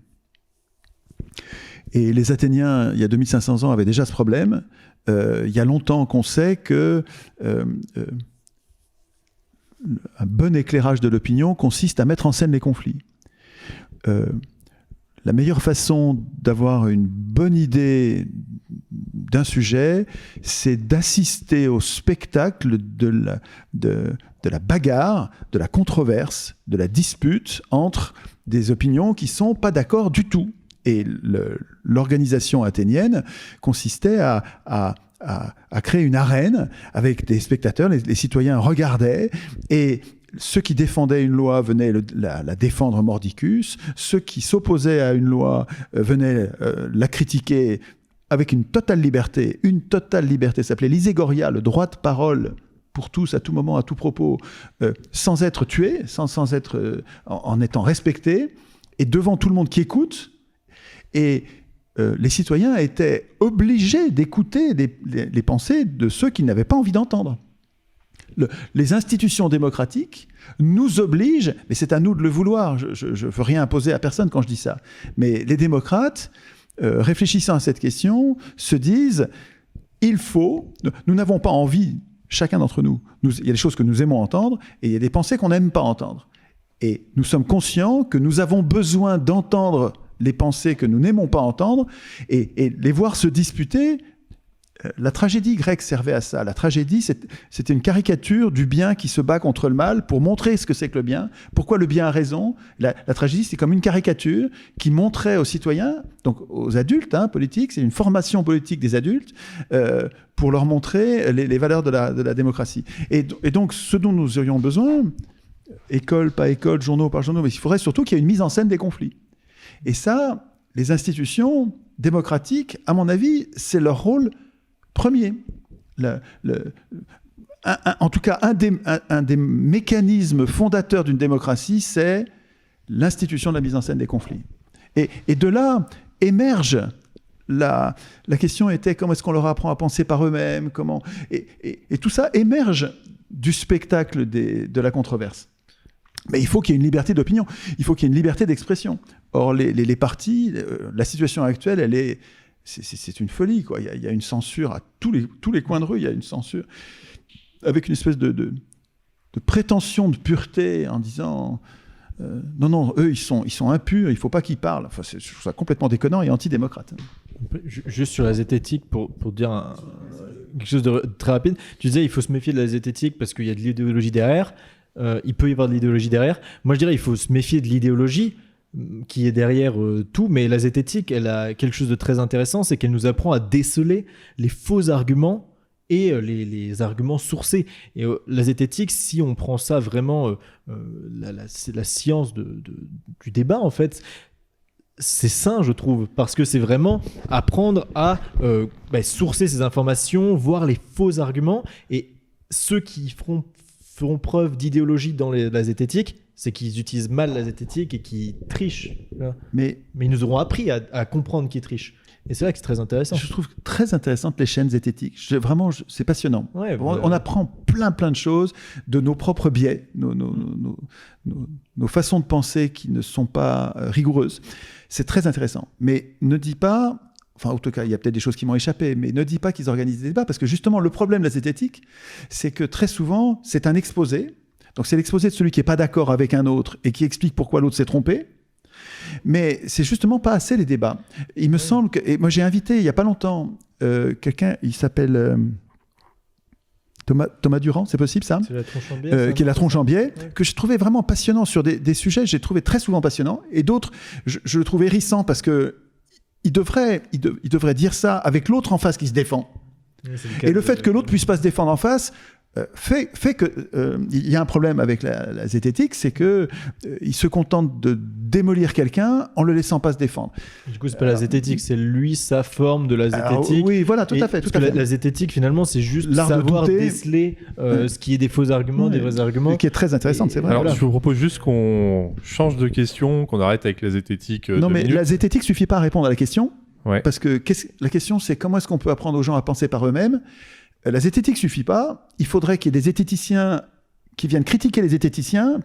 Et les Athéniens, il y a 2500 ans, avaient déjà ce problème. Il y a longtemps qu'on sait que un bon éclairage de l'opinion consiste à mettre en scène les conflits. La meilleure façon d'avoir une bonne idée d'un sujet, c'est d'assister au spectacle de la bagarre, de la controverse, de la dispute entre des opinions qui ne sont pas d'accord du tout. Et l'organisation athénienne consistait à créer une arène avec des spectateurs, les citoyens regardaient, et ceux qui défendaient une loi venaient la défendre mordicus, ceux qui s'opposaient à une loi venaient la critiquer avec une totale liberté, ça s'appelait l'iségoria, le droit de parole pour tous, à tout moment, à tout propos, sans être tué, sans être, en étant respecté, et devant tout le monde qui écoute. Et les citoyens étaient obligés d'écouter les pensées de ceux qui n'avaient pas envie d'entendre. Les institutions démocratiques nous obligent, mais c'est à nous de le vouloir, je ne veux rien imposer à personne quand je dis ça, mais les démocrates, réfléchissant à cette question, se disent, nous n'avons pas envie, chacun d'entre nous, il y a des choses que nous aimons entendre, et il y a des pensées qu'on n'aime pas entendre. Et nous sommes conscients que nous avons besoin d'entendre les pensées que nous n'aimons pas entendre, et les voir se disputer La tragédie grecque servait à ça. La tragédie, c'était une caricature du bien qui se bat contre le mal pour montrer ce que c'est que le bien, pourquoi le bien a raison. La tragédie, c'est comme une caricature qui montrait aux citoyens, donc aux adultes politiques, c'est une formation politique des adultes, pour leur montrer les valeurs de la démocratie. Et donc, ce dont nous aurions besoin, école, pas école, journaux, pas journaux, mais il faudrait surtout qu'il y ait une mise en scène des conflits. Et ça, les institutions démocratiques, à mon avis, c'est leur rôle premier. En tout cas, un des mécanismes fondateurs d'une démocratie, c'est l'institution de la mise en scène des conflits. Et de là émerge la question était comment est-ce qu'on leur apprend à penser par eux-mêmes, et tout ça émerge du spectacle de la controverse. Mais il faut qu'il y ait une liberté d'opinion, il faut qu'il y ait une liberté d'expression. Or, les partis, la situation actuelle, c'est une folie, quoi. Il y a une censure à tous les coins de rue, il y a une censure avec une espèce de prétention de pureté en disant non, eux, ils sont impurs, il ne faut pas qu'ils parlent. Enfin, je trouve ça complètement déconnant et antidémocrate. Juste sur la zététique, pour dire quelque chose de très rapide, tu disais il faut se méfier de la zététique parce qu'il y a de l'idéologie derrière. Il peut y avoir de l'idéologie derrière. Moi, je dirais il faut se méfier de l'idéologie qui est derrière tout, mais la zététique, elle a quelque chose de très intéressant, c'est qu'elle nous apprend à déceler les faux arguments et les arguments sourcés. Et la zététique, si on prend ça vraiment, c'est la science du débat, en fait, c'est sain, je trouve, parce que c'est vraiment apprendre à sourcer ces informations, voir les faux arguments, et ceux qui feront preuve d'idéologie dans la zététique, c'est qu'ils utilisent mal la zététique et qu'ils trichent. Mais ils nous auront appris à comprendre qu'ils trichent. Et c'est là que c'est très intéressant. Je trouve très intéressantes les chaînes zététiques. Vraiment, c'est passionnant. Ouais, on apprend plein de choses de nos propres biais, nos façons de penser qui ne sont pas rigoureuses. C'est très intéressant. Mais ne dis pas... Enfin, en tout cas, il y a peut-être des choses qui m'ont échappé, mais ne dis pas qu'ils organisent des débats, parce que justement, le problème de la zététique, c'est que très souvent, c'est un exposé. Donc, c'est l'exposé de celui qui n'est pas d'accord avec un autre et qui explique pourquoi l'autre s'est trompé. Mais c'est justement pas assez les débats. Il me semble que... Et moi, j'ai invité, il n'y a pas longtemps, quelqu'un, il s'appelle... Thomas Durand, c'est possible ça ? C'est la tronche en biais. Qui est la tronche en biais, ouais. Que je trouvais vraiment passionnant sur des sujets, j'ai trouvé très souvent passionnant, et d'autres, je le trouvais hérissant parce que il devrait dire ça avec l'autre en face qui se défend. Et le fait que l'autre puisse pas se défendre en face fait que il y a un problème avec la zététique, c'est que il se contente de démolir quelqu'un en le laissant pas se défendre. Du coup, c'est pas la zététique, c'est lui sa forme de la zététique. Oui, voilà, tout à fait. La zététique, finalement, c'est juste savoir déceler ce qui est des faux arguments, des vrais arguments. Qui est très intéressante, c'est vrai. Alors, je vous propose juste qu'on change de question, qu'on arrête avec la zététique. Non, mais la zététique suffit pas à répondre à la question. Ouais. Parce que la question, c'est comment est-ce qu'on peut apprendre aux gens à penser par eux-mêmes. La zététique suffit pas. Il faudrait qu'il y ait des zététiciens qui viennent critiquer les zététiciens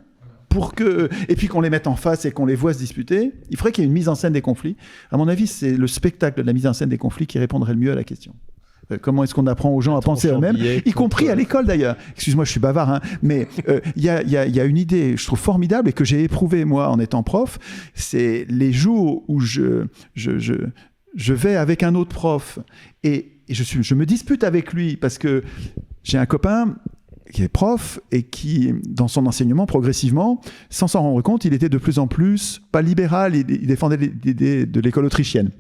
et puis qu'on les mette en face et qu'on les voit se disputer. Il faudrait qu'il y ait une mise en scène des conflits. À mon avis, c'est le spectacle de la mise en scène des conflits qui répondrait le mieux à la question. Comment est-ce qu'on apprend aux gens à penser eux-mêmes, y compris à l'école d'ailleurs. Excuse-moi, je suis bavard, mais il y a une idée, je trouve formidable et que j'ai éprouvée moi en étant prof. C'est les jours où je vais avec un autre prof et je me dispute avec lui parce que j'ai un copain qui est prof et qui, dans son enseignement, progressivement, sans s'en rendre compte, il était de plus en plus pas libéral, il défendait l'idée de l'école autrichienne.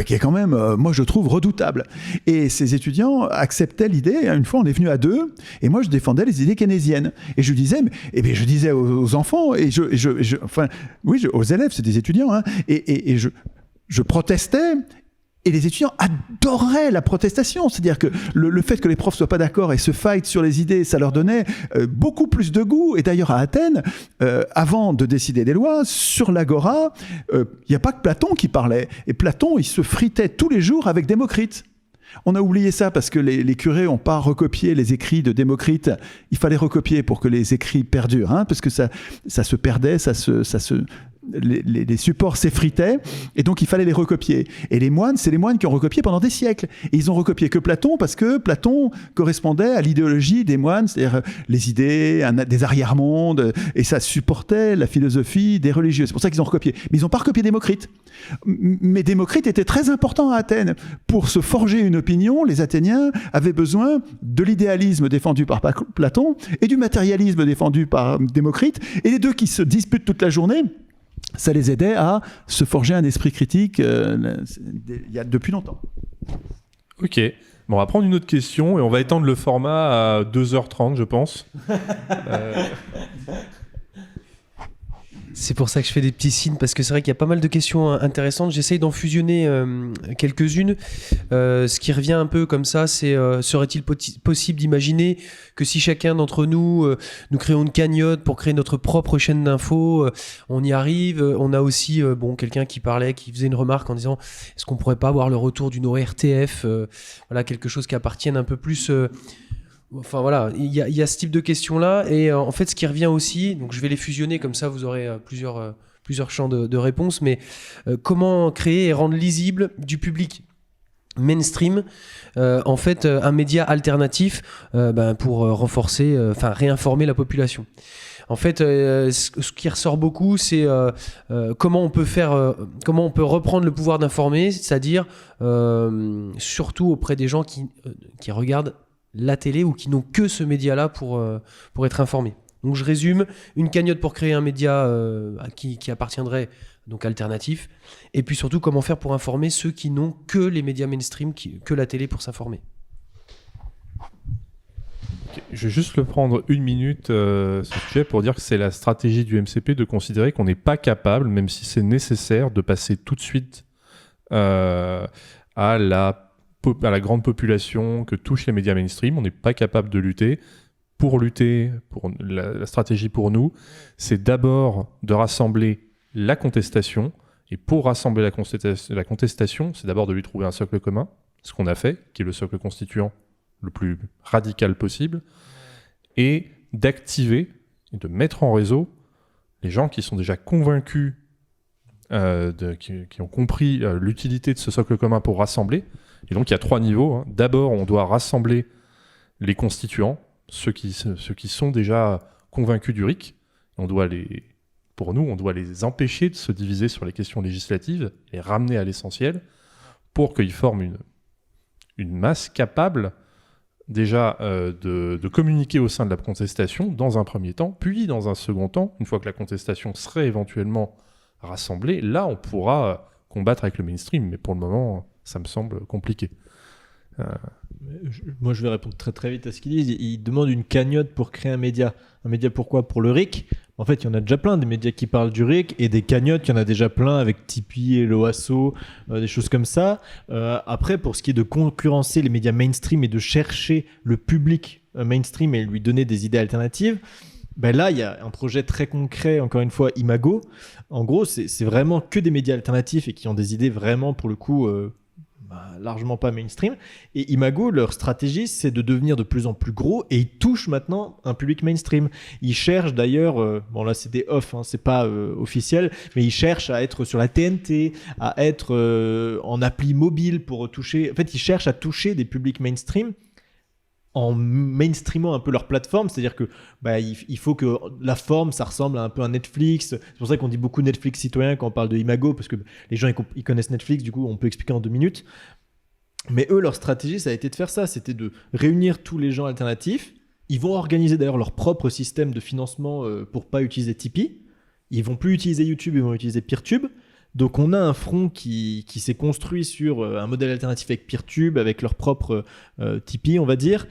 Qui est quand même, moi je trouve, redoutable. Et ces étudiants acceptaient l'idée. Une fois, on est venu à deux, et moi je défendais les idées keynésiennes. Et je disais, je disais aux enfants, aux élèves, c'est des étudiants, hein, et je protestais. Et les étudiants adoraient la protestation. C'est-à-dire que le fait que les profs soient pas d'accord et se fight sur les idées, ça leur donnait beaucoup plus de goût. Et d'ailleurs, à Athènes, avant de décider des lois, sur l'agora, il n'y a pas que Platon qui parlait. Et Platon, il se fritait tous les jours avec Démocrite. On a oublié ça parce que les curés n'ont pas recopié les écrits de Démocrite. Il fallait recopier pour que les écrits perdurent, hein, parce que ça se perdait, ça se les supports s'effritaient, et donc il fallait les recopier. Et les moines, c'est les moines qui ont recopié pendant des siècles. Et ils ont recopié que Platon, parce que Platon correspondait à l'idéologie des moines, c'est-à-dire les idées, des arrière-mondes, et ça supportait la philosophie des religieux. C'est pour ça qu'ils ont recopié. Mais ils n'ont pas recopié Démocrite. Mais Démocrite était très important à Athènes. Pour se forger une opinion, les Athéniens avaient besoin de l'idéalisme défendu par Platon et du matérialisme défendu par Démocrite, et les deux qui se disputent toute la journée, ça les aidait à se forger un esprit critique depuis longtemps. Ok. Bon, on va prendre une autre question et on va étendre le format à 2h30, je pense. C'est pour ça que je fais des petits signes, parce que c'est vrai qu'il y a pas mal de questions intéressantes. J'essaye d'en fusionner quelques-unes. Ce qui revient un peu comme ça, c'est serait-il possible d'imaginer que si chacun d'entre nous, nous créons une cagnotte pour créer notre propre chaîne d'infos, on y arrive. On a aussi quelqu'un qui faisait une remarque en disant est-ce qu'on pourrait pas avoir le retour d'une ORTF, voilà, quelque chose qui appartienne un peu plus... Enfin voilà, il y a ce type de questions-là, et en fait ce qui revient aussi, donc je vais les fusionner comme ça vous aurez plusieurs champs de réponses, mais comment créer et rendre lisible du public mainstream en fait un média alternatif pour renforcer, réinformer la population. En fait, ce qui ressort beaucoup, c'est comment on peut reprendre le pouvoir d'informer, c'est-à-dire surtout auprès des gens qui regardent la télé ou qui n'ont que ce média-là pour être informés. Donc je résume, une cagnotte pour créer un média qui appartiendrait donc alternatif, et puis surtout comment faire pour informer ceux qui n'ont que les médias mainstream, que la télé pour s'informer. Okay. Je vais juste le prendre une minute ce sujet pour dire que c'est la stratégie du MCP de considérer qu'on n'est pas capable, même si c'est nécessaire, de passer tout de suite à la grande population que touchent les médias mainstream. On n'est pas capable de lutter. Pour la stratégie pour nous, c'est d'abord de rassembler la contestation. Et pour rassembler la contestation, c'est d'abord de lui trouver un socle commun, ce qu'on a fait, qui est le socle constituant le plus radical possible, et d'activer et de mettre en réseau les gens qui sont déjà convaincus, qui ont compris l'utilité de ce socle commun pour rassembler. Et donc il y a 3 niveaux, hein. D'abord, on doit rassembler les constituants, ceux qui sont déjà convaincus du RIC. On doit les empêcher de se diviser sur les questions législatives, les ramener à l'essentiel, pour qu'ils forment une masse capable déjà de communiquer au sein de la contestation dans un premier temps, puis dans un second temps, une fois que la contestation serait éventuellement rassemblée, là on pourra combattre avec le mainstream, mais pour le moment ça me semble compliqué. Moi, je vais répondre très très vite à ce qu'ils disent. Ils demandent une cagnotte pour créer un média. Un média pourquoi ? Pour le RIC. En fait, il y en a déjà plein des médias qui parlent du RIC, et des cagnottes, il y en a déjà plein avec Tipeee et l'OASO, des choses comme ça. Après, pour ce qui est de concurrencer les médias mainstream et de chercher le public mainstream et lui donner des idées alternatives, là, il y a un projet très concret, encore une fois, Imago. En gros, c'est vraiment que des médias alternatifs et qui ont des idées vraiment, pour le coup, largement pas mainstream. Et Imago, leur stratégie, c'est de devenir de plus en plus gros, et ils touchent maintenant un public mainstream. Ils cherchent d'ailleurs, là c'est des off, hein, c'est pas officiel, mais ils cherchent à être sur la TNT, à être en appli mobile pour toucher. En fait, ils cherchent à toucher des publics mainstream en mainstreamant un peu leur plateforme, c'est-à-dire que il faut que la forme, ça ressemble à un peu à Netflix. C'est pour ça qu'on dit beaucoup Netflix citoyen quand on parle de Imago, parce que les gens ils connaissent Netflix, du coup on peut expliquer en 2 minutes. Mais eux, leur stratégie, ça a été de faire ça, c'était de réunir tous les gens alternatifs. Ils vont organiser d'ailleurs leur propre système de financement pour pas utiliser Tipeee. Ils vont plus utiliser YouTube, ils vont utiliser Peertube. Donc on a un front qui s'est construit sur un modèle alternatif avec Peertube, avec leur propre Tipeee, on va dire,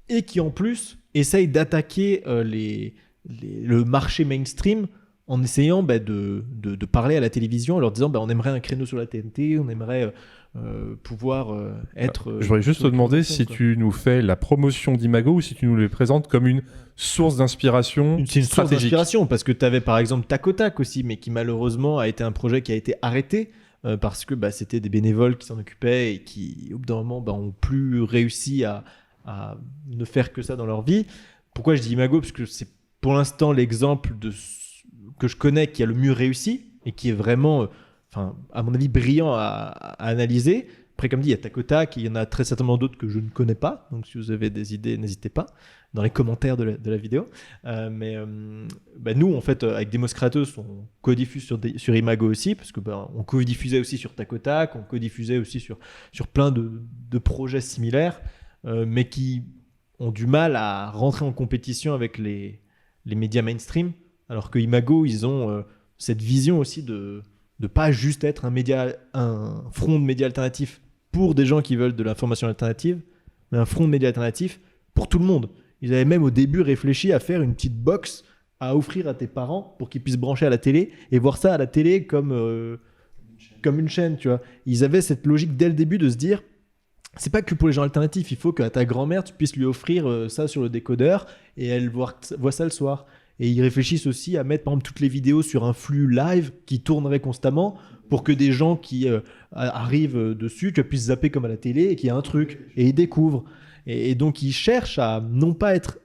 et qui en plus essaye d'attaquer le marché mainstream en essayant de parler à la télévision, en leur disant on aimerait un créneau sur la TNT, on aimerait pouvoir être... Je voudrais juste te demander si tu nous fais la promotion d'Imago ou si tu nous les présentes comme une source d'inspiration stratégique. C'est une source d'inspiration, parce que tu avais par exemple Tacotac aussi, mais qui malheureusement a été un projet qui a été arrêté parce que c'était des bénévoles qui s'en occupaient et qui au bout d'un moment ont plus réussi à ne faire que ça dans leur vie. Pourquoi je dis Imago ? Parce que c'est pour l'instant l'exemple que je connais qui a le mieux réussi. et qui est vraiment, à mon avis, brillant à analyser. Après, comme dit, il y a Tac au Tac, il y en a très certainement d'autres que je ne connais pas. Donc, si vous avez des idées, n'hésitez pas dans les commentaires de la vidéo. Nous, en fait, avec Demos Kratos, on co-diffuse sur Imago aussi, parce que on co-diffusait aussi sur Tac au Tac, on co-diffusait aussi sur plein de projets similaires, mais qui ont du mal à rentrer en compétition avec les médias mainstream, alors que Imago, ils ont cette vision aussi de pas juste être un front de médias alternatifs pour des gens qui veulent de l'information alternative, mais un front de médias alternatifs pour tout le monde. Ils avaient même au début réfléchi à faire une petite box à offrir à tes parents pour qu'ils puissent brancher à la télé et voir ça à la télé comme une chaîne, tu vois. Ils avaient cette logique dès le début de se dire, c'est pas que pour les gens alternatifs, il faut qu'à ta grand-mère, tu puisses lui offrir ça sur le décodeur et elle voit ça le soir. Et ils réfléchissent aussi à mettre par exemple toutes les vidéos sur un flux live qui tournerait constamment pour que des gens qui arrivent dessus, tu puisses zapper comme à la télé et qu'il y a un truc et ils découvrent. Et donc ils cherchent à non pas être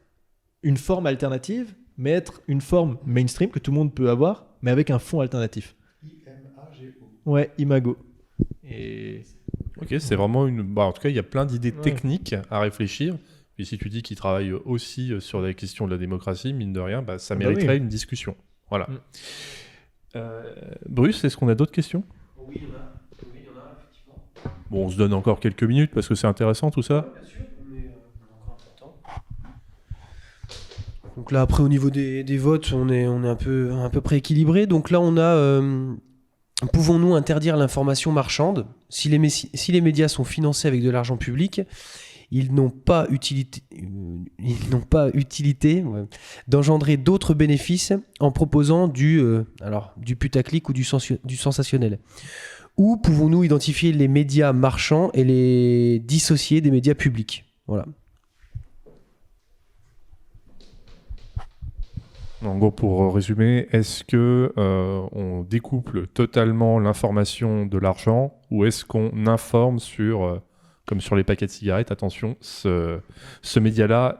une forme alternative, mais être une forme mainstream que tout le monde peut avoir, mais avec un fond alternatif. I-M-A-G-O. Ouais, Imago. Et... Ok, c'est vraiment en tout cas, il y a plein d'idées techniques à réfléchir. Et si tu dis qu'ils travaillent aussi sur la question de la démocratie, mine de rien, ça mériterait une discussion. Voilà. Bruce, est-ce qu'on a d'autres questions ? Oui, il y en a, effectivement. Bon, on se donne encore quelques minutes parce que c'est intéressant tout ça. Bien sûr, on a encore un peu de temps. Donc là, après, au niveau des votes, on est à peu près équilibré. Donc là, on a... pouvons-nous interdire l'information marchande ? Si les médias sont financés avec de l'argent public, ils n'ont pas utilité d'engendrer d'autres bénéfices en proposant du putaclic ou du sensationnel. Ou pouvons-nous identifier les médias marchands et les dissocier des médias publics ? Voilà. En gros, pour résumer, est-ce que on découple totalement l'information de l'argent ou est-ce qu'on informe sur, comme sur les paquets de cigarettes, attention, ce média-là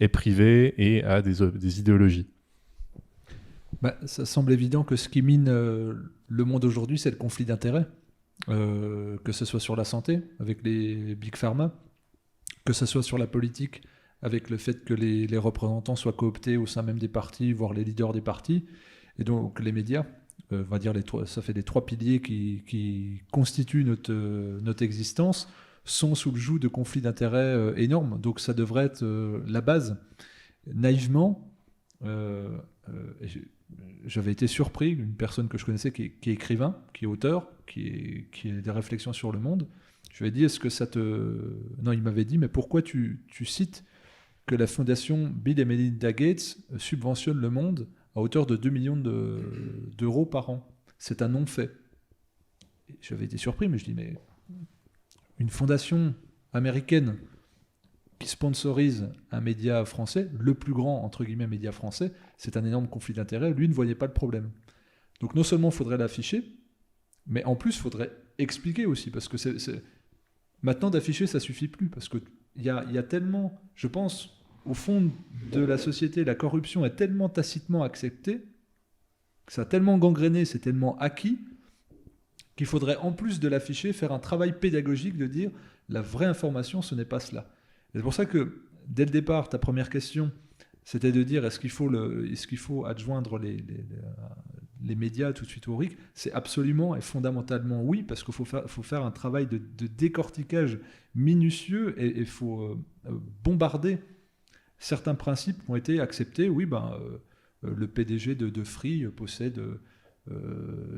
est privé et a des idéologies. Ça semble évident que ce qui mine le monde aujourd'hui, c'est le conflit d'intérêts, que ce soit sur la santé, avec les big pharma, que ce soit sur la politique, avec le fait que les représentants soient cooptés au sein même des partis, voire les leaders des partis, et donc les médias, on va dire ça fait les trois piliers qui constituent notre existence, sont sous le joug de conflits d'intérêts énormes, donc ça devrait être la base. Naïvement, j'avais été surpris, une personne que je connaissais qui est écrivain, qui est auteur, qui a des réflexions sur le monde, je lui ai dit, est-ce que ça te... Non, il m'avait dit, mais pourquoi tu cites que la fondation Bill et Melinda Gates subventionne le monde à hauteur de 2 millions d'euros par an. C'est un non-fait. Et j'avais été surpris, mais je dis, mais une fondation américaine qui sponsorise un média français, le plus grand, entre guillemets, média français, c'est un énorme conflit d'intérêts. Lui ne voyait pas le problème. Donc non seulement il faudrait l'afficher, mais en plus il faudrait expliquer aussi, parce que maintenant d'afficher, ça suffit plus, parce qu'il y a tellement, je pense, au fond de la société, la corruption est tellement tacitement acceptée, que ça a tellement gangréné, c'est tellement acquis, qu'il faudrait, en plus de l'afficher, faire un travail pédagogique de dire la vraie information, ce n'est pas cela. Et c'est pour ça que, dès le départ, ta première question, c'était de dire est-ce qu'il faut adjoindre les médias tout de suite au RIC ? C'est absolument et fondamentalement oui, parce qu'il faut faire un travail de décortiquage minutieux et il faut bombarder certains principes qui ont été acceptés. Oui, le PDG de Free possède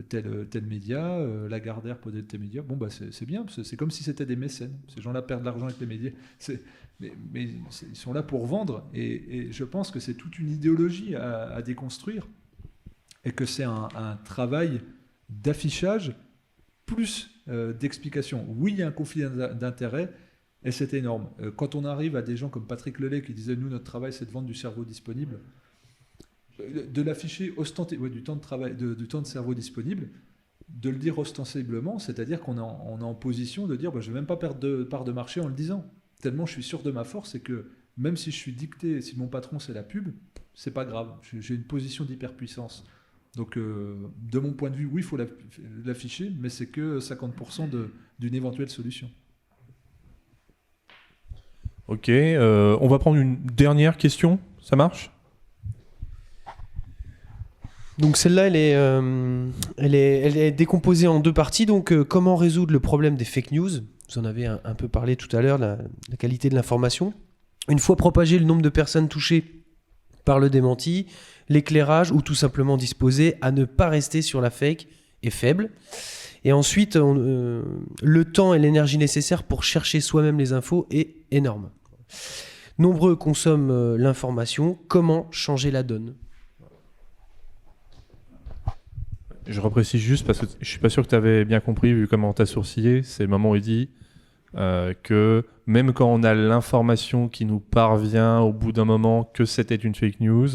tel média, Lagardère possède tel média. Bon, c'est bien, c'est comme si c'était des mécènes. Ces gens-là perdent de l'argent avec les médias. Mais ils sont là pour vendre. Et je pense que c'est toute une idéologie à déconstruire. Et que c'est un travail d'affichage plus d'explication. Oui, il y a un conflit d'intérêts. Et c'est énorme. Quand on arrive à des gens comme Patrick Lelay qui disait « Nous, notre travail, c'est de vendre du cerveau disponible », de l'afficher du temps de travail, du temps de cerveau disponible, de le dire ostensiblement, c'est-à-dire qu'on est en position de dire « Je ne vais même pas perdre de part de marché en le disant ». Tellement je suis sûr de ma force, c'est que même si je suis dicté, si mon patron c'est la pub, c'est pas grave. J'ai une position d'hyperpuissance. Donc, de mon point de vue, oui, il faut l'afficher, mais c'est que 50% d'une éventuelle solution. Ok, on va prendre une dernière question, ça marche ? Donc celle-là, elle est décomposée en 2 parties. Donc comment résoudre le problème des fake news ? Vous en avez un peu parlé tout à l'heure, la qualité de l'information. Une fois propagé, le nombre de personnes touchées par le démenti, l'éclairage ou tout simplement disposé à ne pas rester sur la fake est faible. Et ensuite, le temps et l'énergie nécessaires pour chercher soi-même les infos est énorme. Nombreux consomment l'information. Comment changer la donne ? Je reprécise juste parce que je suis pas sûr que tu avais bien compris vu comment tu as sourcillé. C'est le moment où il dit que même quand on a l'information qui nous parvient au bout d'un moment que c'était une fake news,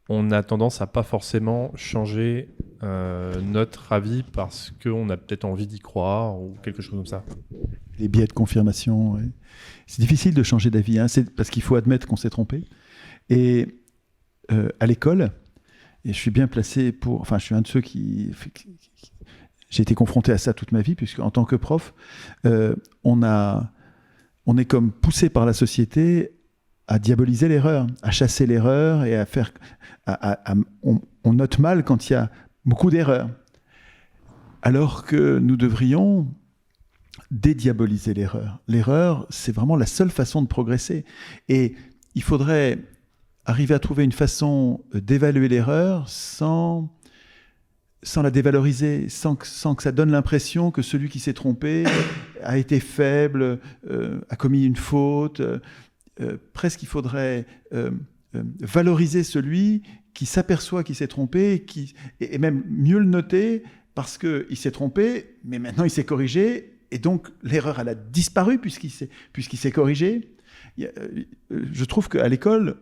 on a tendance à pas forcément changer notre avis parce qu'on a peut-être envie d'y croire ou quelque chose comme ça. Les biais de confirmation, ouais. C'est difficile de changer d'avis, hein, c'est parce qu'il faut admettre qu'on s'est trompé. Et à l'école, et je suis bien placé pour... Enfin, je suis un de ceux qui j'ai été confronté à ça toute ma vie, puisque en tant que prof, on est comme poussé par la société à diaboliser l'erreur, à chasser l'erreur et à faire... on note mal quand il y a beaucoup d'erreurs. Alors que nous devrions dédiaboliser l'erreur. L'erreur, c'est vraiment la seule façon de progresser. Et il faudrait arriver à trouver une façon d'évaluer l'erreur sans la dévaloriser, sans que ça donne l'impression que celui qui s'est trompé a été faible, a commis une faute. Presque il faudrait valoriser celui qui s'aperçoit qu'il s'est trompé et même mieux le noter parce qu'il s'est trompé, mais maintenant il s'est corrigé et donc l'erreur elle a disparu puisqu'il s'est corrigé. Je trouve qu'à l'école,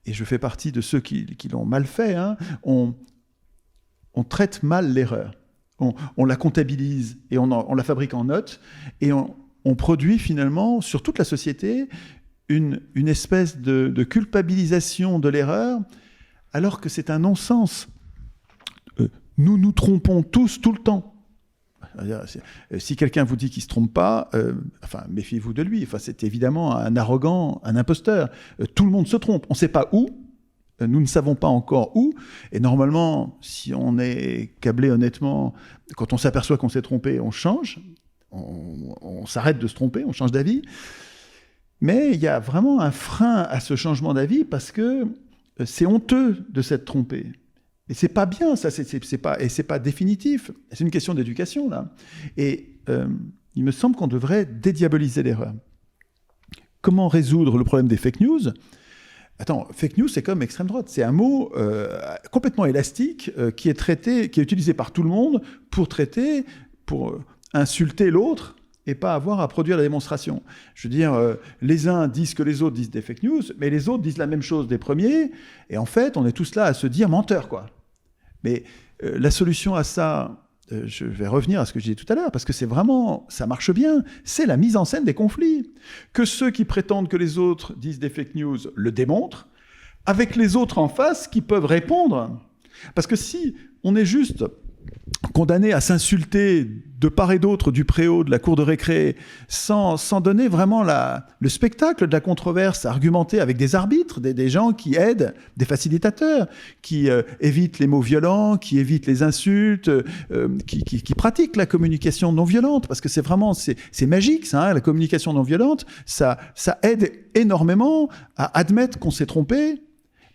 et je fais partie de ceux qui l'ont mal fait, hein, on traite mal l'erreur. On la comptabilise et on la fabrique en notes et on produit finalement sur toute la société une espèce de culpabilisation de l'erreur alors que c'est un non-sens. Nous nous trompons tous tout le temps. Si quelqu'un vous dit qu'il ne se trompe pas, méfiez-vous de lui. C'est évidemment un arrogant, un imposteur. Tout le monde se trompe. On ne sait pas où. Nous ne savons pas encore où. Et normalement, si on est câblé honnêtement, quand on s'aperçoit qu'on s'est trompé, on change. On s'arrête de se tromper, on change d'avis. Mais il y a vraiment un frein à ce changement d'avis parce que c'est honteux de s'être trompé. Et c'est pas bien, ça, c'est pas définitif. C'est une question d'éducation, là. Et il me semble qu'on devrait dédiaboliser l'erreur. Comment résoudre le problème des fake news ? Attends, fake news, c'est comme extrême droite. C'est un mot complètement élastique qui est utilisé par tout le monde pour insulter l'autre et pas avoir à produire la démonstration. Je veux dire, les uns disent que les autres disent des fake news, mais les autres disent la même chose des premiers, et en fait, on est tous là à se dire menteurs, quoi. Mais la solution à ça, je vais revenir à ce que je disais tout à l'heure, parce que c'est vraiment, ça marche bien, c'est la mise en scène des conflits. Que ceux qui prétendent que les autres disent des fake news le démontrent, avec les autres en face qui peuvent répondre. Parce que si on est juste condamné à s'insulter de part et d'autre du préau, de la cour de récré, sans donner vraiment le spectacle de la controverse, argumenté avec des arbitres, des gens qui aident, des facilitateurs, qui évitent les mots violents, qui évitent les insultes, qui pratiquent la communication non violente, parce que c'est vraiment, c'est magique ça, hein, la communication non violente, ça aide énormément à admettre qu'on s'est trompé,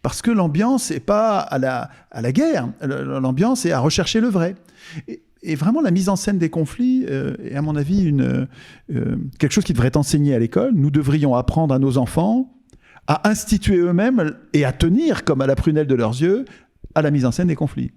parce que l'ambiance n'est pas à la guerre, l'ambiance est à rechercher le vrai. Et vraiment, la mise en scène des conflits est, à mon avis, quelque chose qui devrait être enseigné à l'école. Nous devrions apprendre à nos enfants à instituer eux-mêmes et à tenir, comme à la prunelle de leurs yeux, à la mise en scène des conflits.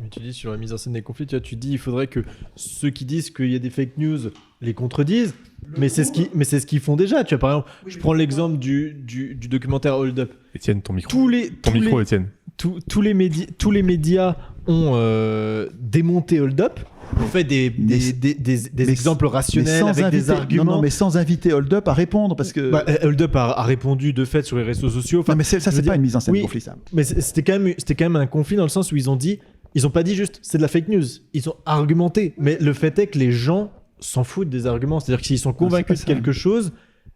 Mais tu dis sur la mise en scène des conflits, tu dis il faudrait que ceux qui disent qu'il y a des fake news les contredisent, mais c'est ce qu'ils font déjà. Tu vois, par exemple, je prends l'exemple du documentaire Hold Up. Étienne, ton micro. Étienne. Tous les médias ont démonté Hold Up, ont fait des exemples rationnels avec des arguments. Non, mais sans inviter Hold Up à répondre parce que. Hold Up a répondu de fait sur les réseaux sociaux. Enfin, non, mais ça, je veux c'est dire, pas une mise en scène oui, conflit, ça. mais c'était quand même un conflit dans le sens où ils ont pas dit juste c'est de la fake news. Ils ont argumenté. Mais le fait est que les gens s'en foutent des arguments. C'est-à-dire que s'ils sont convaincus de quelque chose,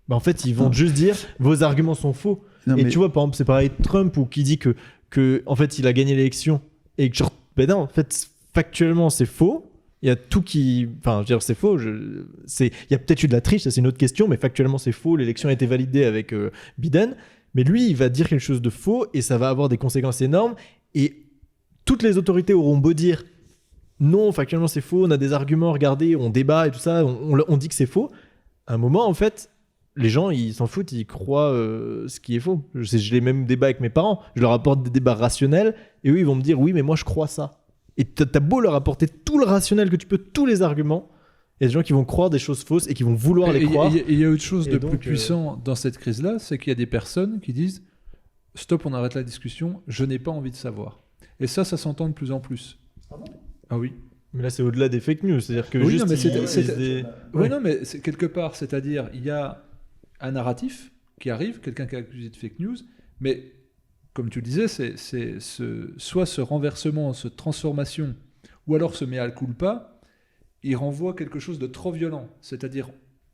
en fait, ils vont juste dire vos arguments sont faux. Non, et mais- tu vois, par exemple, c'est pareil Trump ou qui dit que en fait, il a gagné l'élection et que genre, ben non, en fait, factuellement, c'est faux. Il y a tout qui. Enfin, je veux dire, c'est faux. Il y a peut-être eu de la triche, ça c'est une autre question, mais factuellement, c'est faux. L'élection a été validée avec Biden. Mais lui, il va dire quelque chose de faux et ça va avoir des conséquences énormes. Et toutes les autorités auront beau dire non, factuellement, c'est faux, on a des arguments, regardez, on débat et tout ça, on dit que c'est faux. À un moment, en fait, les gens, ils s'en foutent, ils croient ce qui est faux. Je l'ai même débat avec mes parents. Je leur apporte des débats rationnels et eux, ils vont me dire oui, mais moi, je crois ça. Et t'as beau leur apporter tout le rationnel que tu peux, tous les arguments, il y a des gens qui vont croire des choses fausses et qui vont vouloir les croire. Et il y a autre chose Et de donc, plus puissant dans cette crise-là, c'est qu'il y a des personnes qui disent stop, on arrête la discussion, je n'ai pas envie de savoir. Et ça s'entend de plus en plus. Ah oui. Mais là, c'est au-delà des fake news. C'est-à-dire que Oui, juste. non, mais Ouais. Oui, non, mais c'est quelque part, c'est-à-dire, il y a un narratif qui arrive, quelqu'un qui est accusé de fake news, mais comme tu le disais, c'est soit ce renversement, cette transformation, ou alors ce mea culpa, il renvoie quelque chose de trop violent. C'est-à-dire,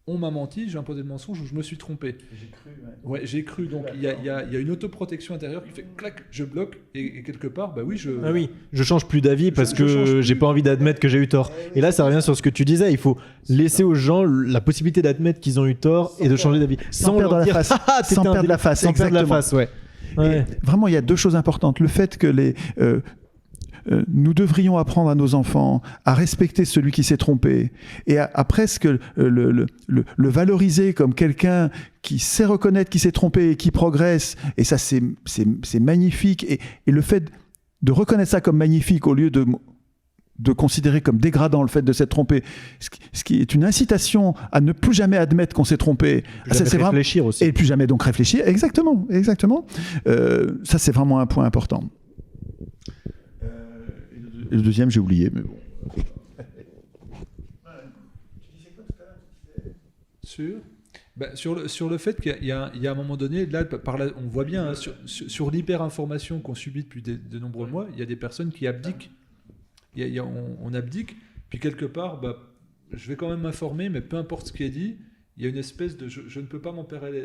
on m'a menti, j'ai imposé le mensonge ou je me suis trompé. J'ai cru, ouais. Ouais, j'ai cru. Donc, il y a une autoprotection intérieure qui fait clac, je bloque, et quelque part, bah oui, Ah oui, je change plus d'avis parce que j'ai pas envie d'admettre que j'ai eu tort. Et là, ça revient sur ce que tu disais. Il faut laisser aux gens la possibilité d'admettre qu'ils ont eu tort et de changer d'avis. Sans perdre leur la dire, face. Ah, t'étais Sans un perdre la débile. face, Sans perdre la exactement. face, ouais. Ouais. Et vraiment, il y a deux choses importantes. Le fait que nous devrions apprendre à nos enfants à respecter celui qui s'est trompé et à presque le valoriser comme quelqu'un qui sait reconnaître qu'il s'est trompé et qui progresse. Et ça, c'est magnifique. Et le fait de reconnaître ça comme magnifique au lieu de considérer comme dégradant le fait de s'être trompé, ce qui est une incitation à ne plus jamais admettre qu'on s'est trompé. C'est réfléchir aussi. Et plus jamais donc réfléchir. Exactement. Ça, c'est vraiment un point important. Et le deuxième, j'ai oublié, mais bon. Sur le fait qu'il y a un moment donné, là, on voit bien, hein, sur l'hyper-information qu'on subit depuis de nombreux mois, il y a des personnes qui abdiquent. On abdique, puis quelque part, je vais quand même m'informer, mais peu importe ce qui est dit, il y a une espèce de je ne peux pas m'emparer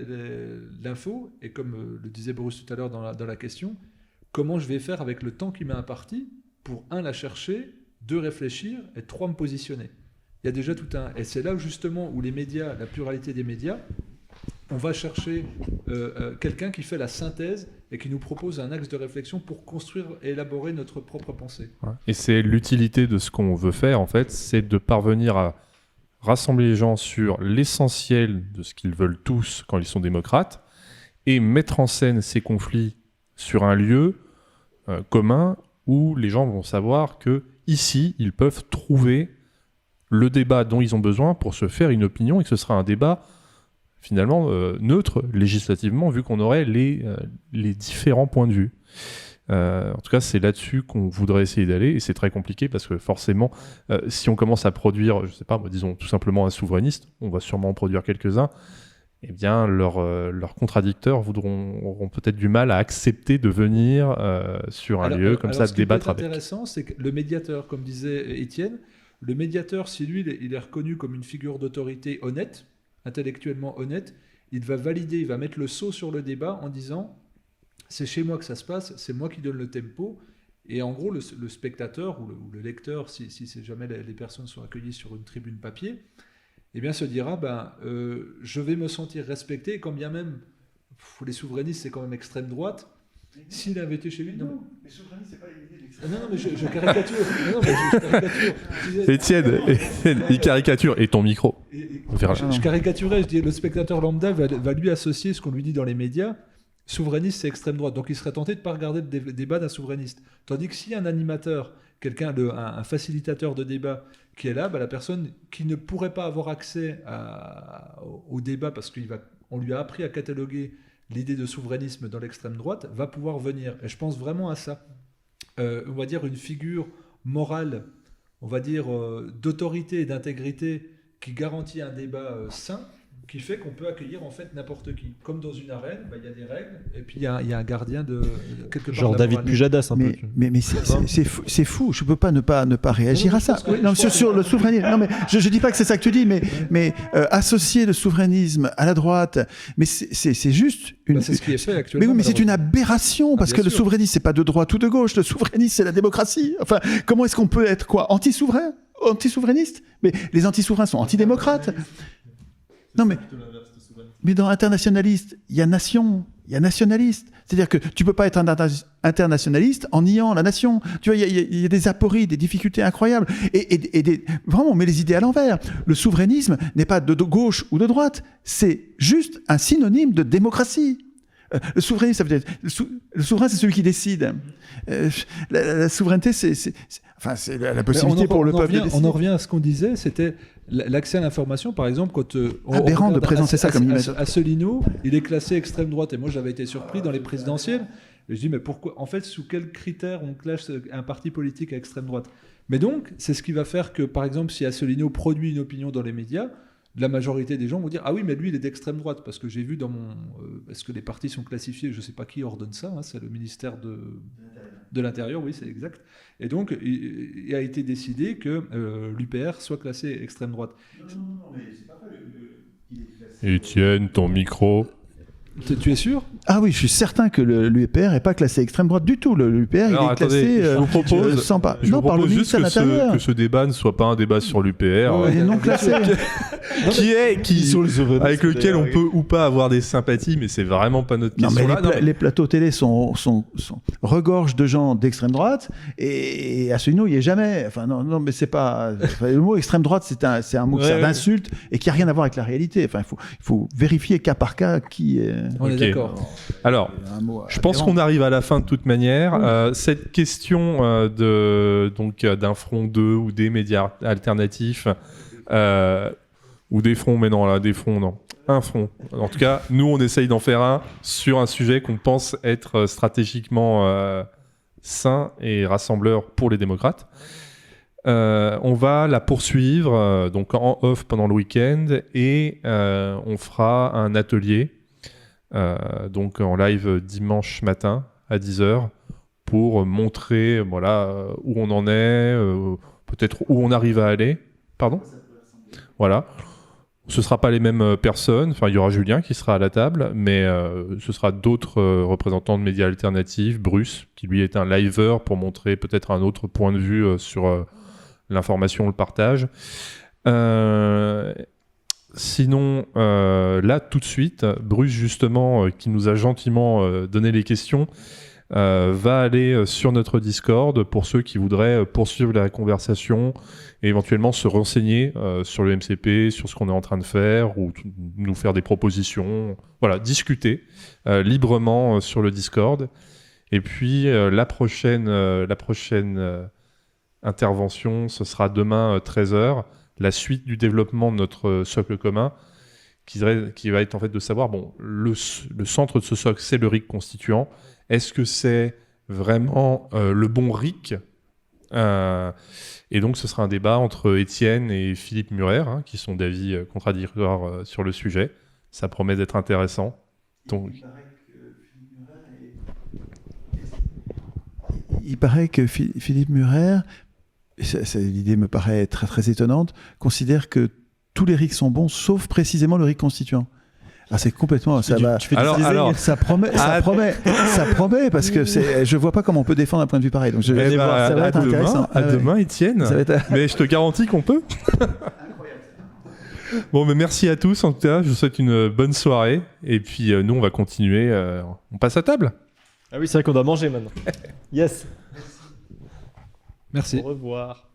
l'info, et comme le disait Bruce tout à l'heure dans la question, comment je vais faire avec le temps qui m'est imparti pour, la chercher, 2, réfléchir, et 3, me positionner. Il y a déjà tout un... Et c'est là justement où les médias, la pluralité des médias, on va chercher quelqu'un qui fait la synthèse et qui nous propose un axe de réflexion pour construire et élaborer notre propre pensée. Ouais. Et c'est l'utilité de ce qu'on veut faire, en fait, c'est de parvenir à rassembler les gens sur l'essentiel de ce qu'ils veulent tous quand ils sont démocrates et mettre en scène ces conflits sur un lieu commun où les gens vont savoir que ici, ils peuvent trouver le débat dont ils ont besoin pour se faire une opinion et que ce sera un débat finalement neutre législativement vu qu'on aurait les différents points de vue. En tout cas, c'est là-dessus qu'on voudrait essayer d'aller et c'est très compliqué parce que forcément, si on commence à produire, je sais pas, disons tout simplement un souverainiste, on va sûrement en produire quelques-uns, eh bien leurs contradicteurs auront peut-être du mal à accepter de venir sur un lieu comme ça, de débattre avec. Ce qui est intéressant, c'est que le médiateur, comme disait Étienne, le médiateur, si lui, il est reconnu comme une figure d'autorité honnête, intellectuellement honnête, il va valider, il va mettre le sceau sur le débat en disant c'est chez moi que ça se passe, c'est moi qui donne le tempo. Et en gros, le spectateur ou le lecteur, si jamais les personnes sont accueillies sur une tribune papier, eh bien se dira je vais me sentir respecté, et quand bien même les souverainistes, c'est quand même extrême droite. S'il avait été chez lui, non. Les souverainistes, c'est pas l'idée de l'extrême droite. Non, mais je caricature. Non, mais je caricature. Étienne, il caricature. Et ton micro. Je caricaturais, je dis le spectateur lambda va lui associer ce qu'on lui dit dans les médias. Souverainiste, c'est extrême droite. Donc il serait tenté de ne pas regarder le débat d'un souverainiste. Tandis que si un animateur, un facilitateur de débat qui est là, la personne qui ne pourrait pas avoir accès au débat parce qu'on lui a appris à cataloguer l'idée de souverainisme dans l'extrême droite, va pouvoir venir. Et je pense vraiment à ça. on va dire, une figure morale, on va dire, d'autorité et d'intégrité qui garantit un débat sain, qui fait qu'on peut accueillir en fait n'importe qui. Comme dans une arène, il y a des règles, et puis il y a un gardien de quelque part. Genre de la David morale. Pujadas un peu. Mais c'est fou. Je peux pas ne pas réagir à ça. oui, Non, je pense sur que- le souverainisme. Non, mais je dis pas que c'est ça que tu dis, mais associer le souverainisme à la droite, mais c'est juste une. Bah, c'est ce qui est fait actuellement. Mais oui, mais c'est une malheureusement. aberration parce bien que le sûr. souverainisme c'est pas de droite ou de gauche. Le souverainisme c'est la démocratie. Enfin, comment est-ce qu'on peut être quoi, anti-souverain, anti-souverainiste? Mais les anti-souverains sont antidémocrates. Non mais dans internationaliste, il y a nation, il y a nationaliste. C'est-à-dire que tu peux pas être un internationaliste en niant la nation. Tu vois, il y a des apories, des difficultés incroyables. Vraiment, on met les idées à l'envers. Le souverainisme n'est pas de gauche ou de droite. C'est juste un synonyme de démocratie. Le souverainisme, ça veut dire... Le souverain, c'est celui qui décide. La souveraineté, c'est la possibilité pour le peuple de décider. On en revient à ce qu'on disait, c'était l'accès à l'information, par exemple, quand Aberrant de présenter ça comme image. Asselineau, il est classé extrême droite, et moi j'avais été surpris dans les présidentielles. Et je dis mais pourquoi, en fait, sous quels critères on classe un parti politique à extrême droite? Mais donc, c'est ce qui va faire que, par exemple, si Asselineau produit une opinion dans les médias, la majorité des gens vont dire ah oui, mais lui il est d'extrême droite, parce que j'ai vu dans mon parce que les partis sont classifiés, je sais pas qui ordonne ça, hein, c'est le ministère de l'Intérieur, oui, c'est exact. Et donc il a été décidé que l'UPR soit classé extrême droite. Non, mais c'est pas vrai. Étienne, ton micro. Tu es sûr? Ah oui, je suis certain que l'UPR n'est pas classé extrême droite du tout. L'UPR, il Alors, est classé attendez, je vous propose, sans pas. Je Non, vous par le propose juste ministère de l'Intérieur. que ce débat ne soit pas un débat sur l'UPR, Il est non classé. avec lequel on peut ou pas avoir des sympathies, mais c'est vraiment pas notre Non, question. mais les plateaux télé regorgent de gens d'extrême droite et Asselineau, il n'y est jamais. Enfin, non, mais c'est pas. Enfin, le mot extrême droite, c'est un mot qui sert d'insulte et qui n'a rien à voir avec la réalité. Enfin, il faut vérifier cas par cas qui est. On est Ok. d'accord. Alors, je pense qu'on arrive à la fin de toute manière. Cette question d'un front 2 ou des médias alternatifs ou des fronts, mais non, là, des fronts, non. Un front. En tout cas, nous, on essaye d'en faire un sur un sujet qu'on pense être stratégiquement sain et rassembleur pour les démocrates. On va la poursuivre donc en off pendant le week-end et on fera un atelier donc en live dimanche matin à 10h pour montrer où on en est, peut-être où on arrive à aller. Pardon ? Voilà. Ce ne sera pas les mêmes personnes, enfin il y aura Julien qui sera à la table, mais ce sera d'autres représentants de médias alternatifs, Bruce, qui lui est un liveur pour montrer peut-être un autre point de vue sur l'information, le partage. Sinon, là, tout de suite, Bruce, justement, qui nous a gentiment donné les questions, va aller sur notre Discord pour ceux qui voudraient poursuivre la conversation et éventuellement se renseigner sur le MCP, sur ce qu'on est en train de faire ou nous faire des propositions. Voilà, discuter librement sur le Discord. Et puis, la prochaine intervention, ce sera demain 13h, la suite du développement de notre socle commun, qui va être en fait de savoir, le centre de ce socle, c'est le RIC constituant. Est-ce que c'est vraiment le bon RIC Et donc ce sera un débat entre Étienne et Philippe Murer, qui sont d'avis contradictoires sur le sujet. Ça promet d'être intéressant. Donc... Il paraît que Philippe Murer, l'idée me paraît très très étonnante, considère que tous les RIC sont bons, sauf précisément le RIC constituant. Ah, c'est complètement. Ça va. Ça promet, parce que je vois pas comment on peut défendre un point de vue pareil. Donc je vais voir. Ça va être intéressant. À demain, Étienne. Mais je te garantis qu'on peut. Bon, mais merci à tous. En tout cas, je vous souhaite une bonne soirée. Et puis nous, on va continuer. On passe à table. Ah oui, c'est vrai qu'on doit manger maintenant. Yes. Merci. Au revoir.